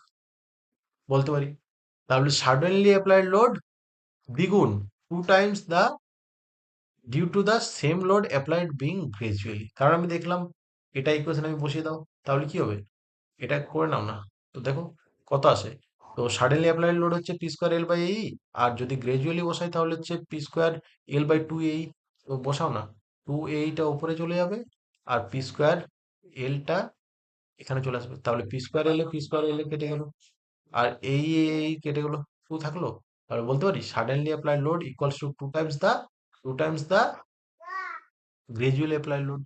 বলতে পারি। তাহলে সাডেনলি অ্যাপ্লাইড লোড দ্বিগুণ two times the due to the same load applied being gradually, কারণ আমি দেখলাম এটা ইকুয়েশন আমি বসিয়ে দাও, তাহলে কি হবে, এটা করে নাও না। তো দেখো কত আসে, তো সাডেনলি অ্যাপ্লাইড লোড হচ্ছে পি স্কোয়ার এল বাই এই, আর যদি গ্রাজুয়ালি বসাই তাহলে হচ্ছে P square L by two এই। তো বসাও না, টু এইটা উপরে চলে যাবে আর পি স্কোয়ার এলটা এখানে চলে আসবে, তাহলে পি স্কোয়ার এল কেটে গেল, আর এই কেটে গেল, টু থাকলো। তাহলে বলতে পারি suddenly applied load equals to two times the gradually applied load.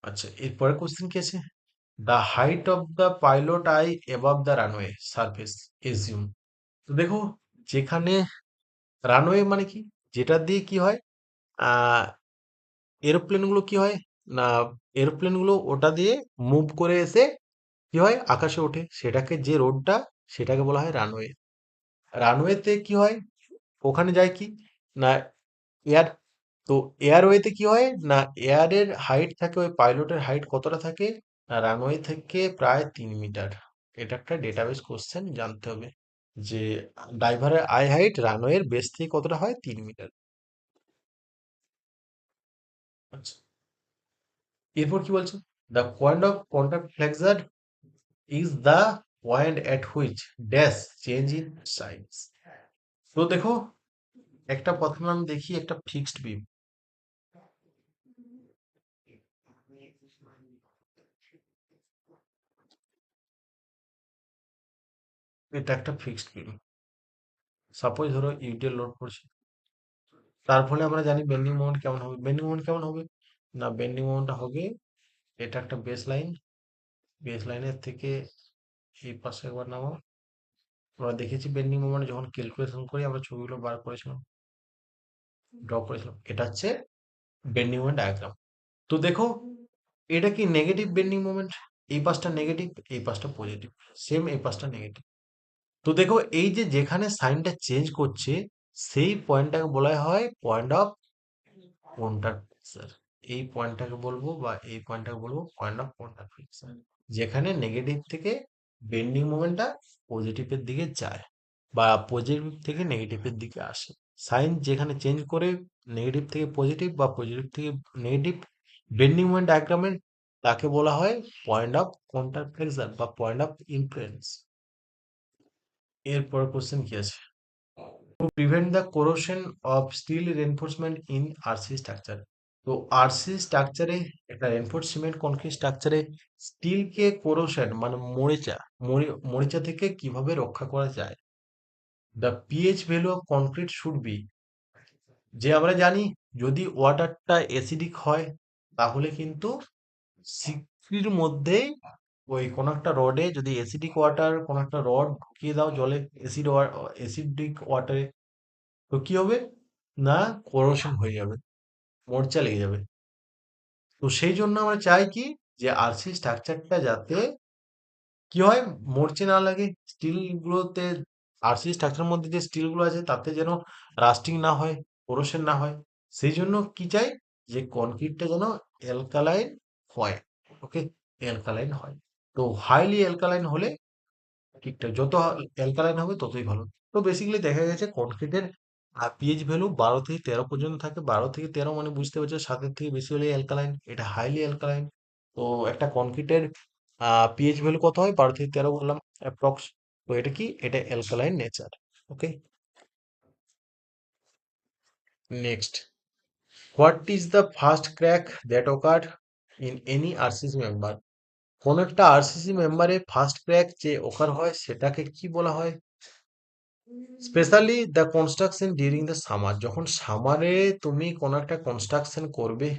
আচ্ছা, এরপরে কোশ্চেন কি আছে, the height of the pilot eye above the runway surface assume. তো দেখো, যেখানে রানওয়ে মানে কি, যেটা দিয়ে কি হয়, আহ এরোপ্লেন গুলো কি হয় না, এরোপ্লেন গুলো ওটা দিয়ে মুভ করে এসে কি হয় আকাশে ওঠে, সেটাকে যে রোডটা সেটাকে বলা হয় রানওয়ে। রানওয়েতে কি হয়, ওখানে যায় কি না এয়ার, তো এয়ারওয়েতে কি হয় না, এয়ারের হাইট থাকে, ওই পাইলটের হাইট কতটা থাকে না, রানওয়ে থেকে প্রায় 3 মিটার। এটা একটা ডেটাবেস কোশ্চেন, জানতে হবে যে ড্রাইভারের আই হাইট রানওয়ের বেস থেকে কতটা হয়, 3 মিটার। আচ্ছা, এরপর কি বলছে, the point of contact flexor is the point at which dash change in size. তো দেখো, একটা প্রথমে আমি দেখি একটা ফিক্সড বিম, এটা একটা ফিক্সড বিম, সাপোজ ধরো ইউটিএল লোড করছি, তার ফলে আমরা জানি বেন্ডিং মোমেন্ট কেমন হবে, বেন্ডিং মোমেন্ট কেমন হবে না, বেন্ডিং মোমেন্টটা হবে, এটা একটা বেস লাইন, বেস লাইনের থেকে এই পাশে একবার নামাও, আমরা দেখেছি বেন্ডিং মোমেন্ট যখন ক্যালকুলেশন করি আমরা ছবিগুলো বার করেছিলাম, ড্র করেছিলাম, এটা হচ্ছে বেন্ডিং মোমেন্ট ডায়াগ্রাম। তো দেখো, এটা কি নেগেটিভ বেন্ডিং মোমেন্ট, এই পাশটা নেগেটিভ, এই পাশটা পজিটিভ, সেম এই পাশটা নেগেটিভ। তো দেখো এই যে যেখানে সাইনটা চেঞ্জ করছে সেই পয়েন্টটাকে বলা হয় পয়েন্ট অফ কন্টাক্ট ফিক্সার, এই পয়েন্টটাকে বলবো বা এই পয়েন্টটাকে বলবো পয়েন্ট অফ কন্টাক্ট ফিক্সার, যেখানে নেগেটিভ থেকে বেন্ডিং মোমেন্টটা পজিটিভের দিকে যায় বা পজিটিভ থেকে নেগেটিভের দিকে আসে, সাইন যেখানে চেঞ্জ করে নেগেটিভ থেকে পজিটিভ বা পজিটিভ থেকে নেগেটিভ বেন্ডিং মোমেন্ট ডায়াগ্রামের, তাকে বলা হয় পয়েন্ট অফ কন্টাক্ট ফ্লেক্সার বা পয়েন্ট অফ ইনফ্লুয়েন্স। এরপর কোশ্চেন কি আছে, to prevent the corrosion of steel reinforcement in RC structure। তো আরসি স্ট্রাকচারে, একটা রেনফোর্স সিমেন্ট কনক্রিট স্ট্রাকচারে স্টিলকে কোরোশন মানে মরিচা, মরিচা থেকে কিভাবে রক্ষা করা যায়, the pH value of concrete should be, যে আমরা জানি যদি ওয়াটারটা অ্যাসিডিক হয় তাহলে কিন্তু সিক্রির মধ্যেই ওই কোন একটা রডে যদি অ্যাসিডিক ওয়াটার কোন একটা রড ঢুকিয়ে দাও জলে, অ্যাসিডিক ওয়াটারে, তো কি হবে না, corrosion হয়ে যাবে, মরচা লেগে যাবে। তো সেই জন্য আমরা চাই কি যে আরসি স্ট্রাকচারটা যাতে কি হয়, মরচে না লাগে, স্টিল গুলোতে, আরসি স্ট্রাকচারের মধ্যে যে স্টিল গুলো আছে তাতে যেন রাস্টিং না হয়, corrosion না হয়, সেই জন্য কি চাই যে কনক্রিটটা যেন অ্যালকালাইন হয়, ওকে, অ্যালকালাইন হয়। তো হাইলি অ্যালকালাইন হলে ঠিকঠাক, যত অ্যালকালাইন হবে ততই ভালো। তো বেসিক্যালি দেখা গেছে কনক্রিটের পিএইচ ভ্যালু 12 থেকে 13 পর্যন্ত থাকে, 12 থেকে 13 মানে বুঝতে পারছো 7-এর থেকে বেশি হলে অ্যালকালাইন, এটা হাইলি অ্যালকালাইন। তো একটা কনক্রিটের পিএইচ ভ্যালু কত হয়, 12 থেকে 13 বললাম অ্যাপ্রক্স, তো এটা কি, এটা alkaline nature. Okay, next, what is the first crack that occur in any RCC member. কোন একটা আরসিসি মেম্বারে ফার্স্ট ক্র্যাক যে ওকার হয় সেটাকে কি বলা হয়, specially the construction during the summer, যখন সামারে তুমি কোনো একটা কনস্ট্রাকশন করবে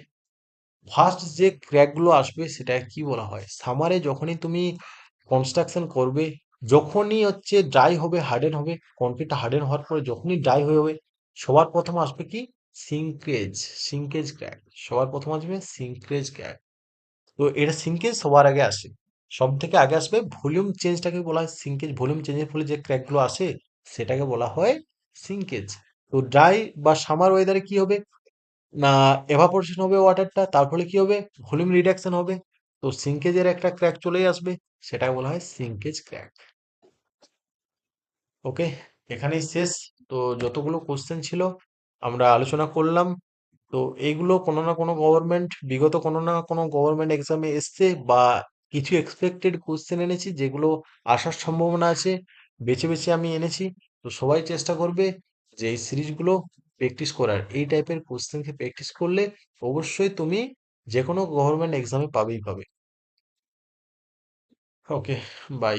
ফার্স্ট যে ক্র্যাক গুলো আসবে সেটা কি বলা হয়, সামারে যখনই তুমি কনস্ট্রাকশন করবে, যখনই হচ্ছে ড্রাই হবে, হার্ডেন হবে, কংক্রিটটা হার্ডেন হওয়ার পরে যখনই ড্রাই হয়ে যাবে, সবার প্রথম আসবে কি? সিঙ্কেজ। সিঙ্কেজ ক্র্যাক। সবার প্রথম আসবে সিঙ্কেজ ক্র্যাক। তো এটা সিঙ্কেজ সবার আগে আসে। সব থেকে আগে আসবে ভলিউম চেঞ্জটাকে বলা হয় সিঙ্কেজ। ভলিউম চেঞ্জের ফলে যে ক্র্যাকগুলো আসে সেটাকে বলা হয় সিঙ্কেজ। তো ড্রাই বা সামার ওয়েদারে কি হবে না, এভাপোরেশন হবে ওয়াটারটা, তার ফলে কি হবে? ভলিউম রিডাকশন হবে। তো সিঙ্কেজের একটা ক্র্যাক চলেই আসবে, সেটাকে বলা হয় সিঙ্কেজ ক্র্যাক। ওকে, এখানেই শেষ। তো যতগুলো কোশ্চেন ছিল আমরা আলোচনা করলাম। তো এইগুলো কোনো না কোনো গভর্নমেন্ট, বিগত কোনো না কোনো গভর্নমেন্ট এক্সামে এসছে, বা কিছু এক্সপেক্টেড কোশ্চেন এনেছি যেগুলো আসার সম্ভাবনা আছে, বেছে বেছে আমি এনেছি। তো সবাই চেষ্টা করবে যে এই সিরিজগুলো প্র্যাকটিস করার। এই টাইপের কোশ্চেনকে প্র্যাকটিস করলে অবশ্যই তুমি যে কোনো গভর্নমেন্ট এক্সামে পাবেই পাবে। ওকে, বাই।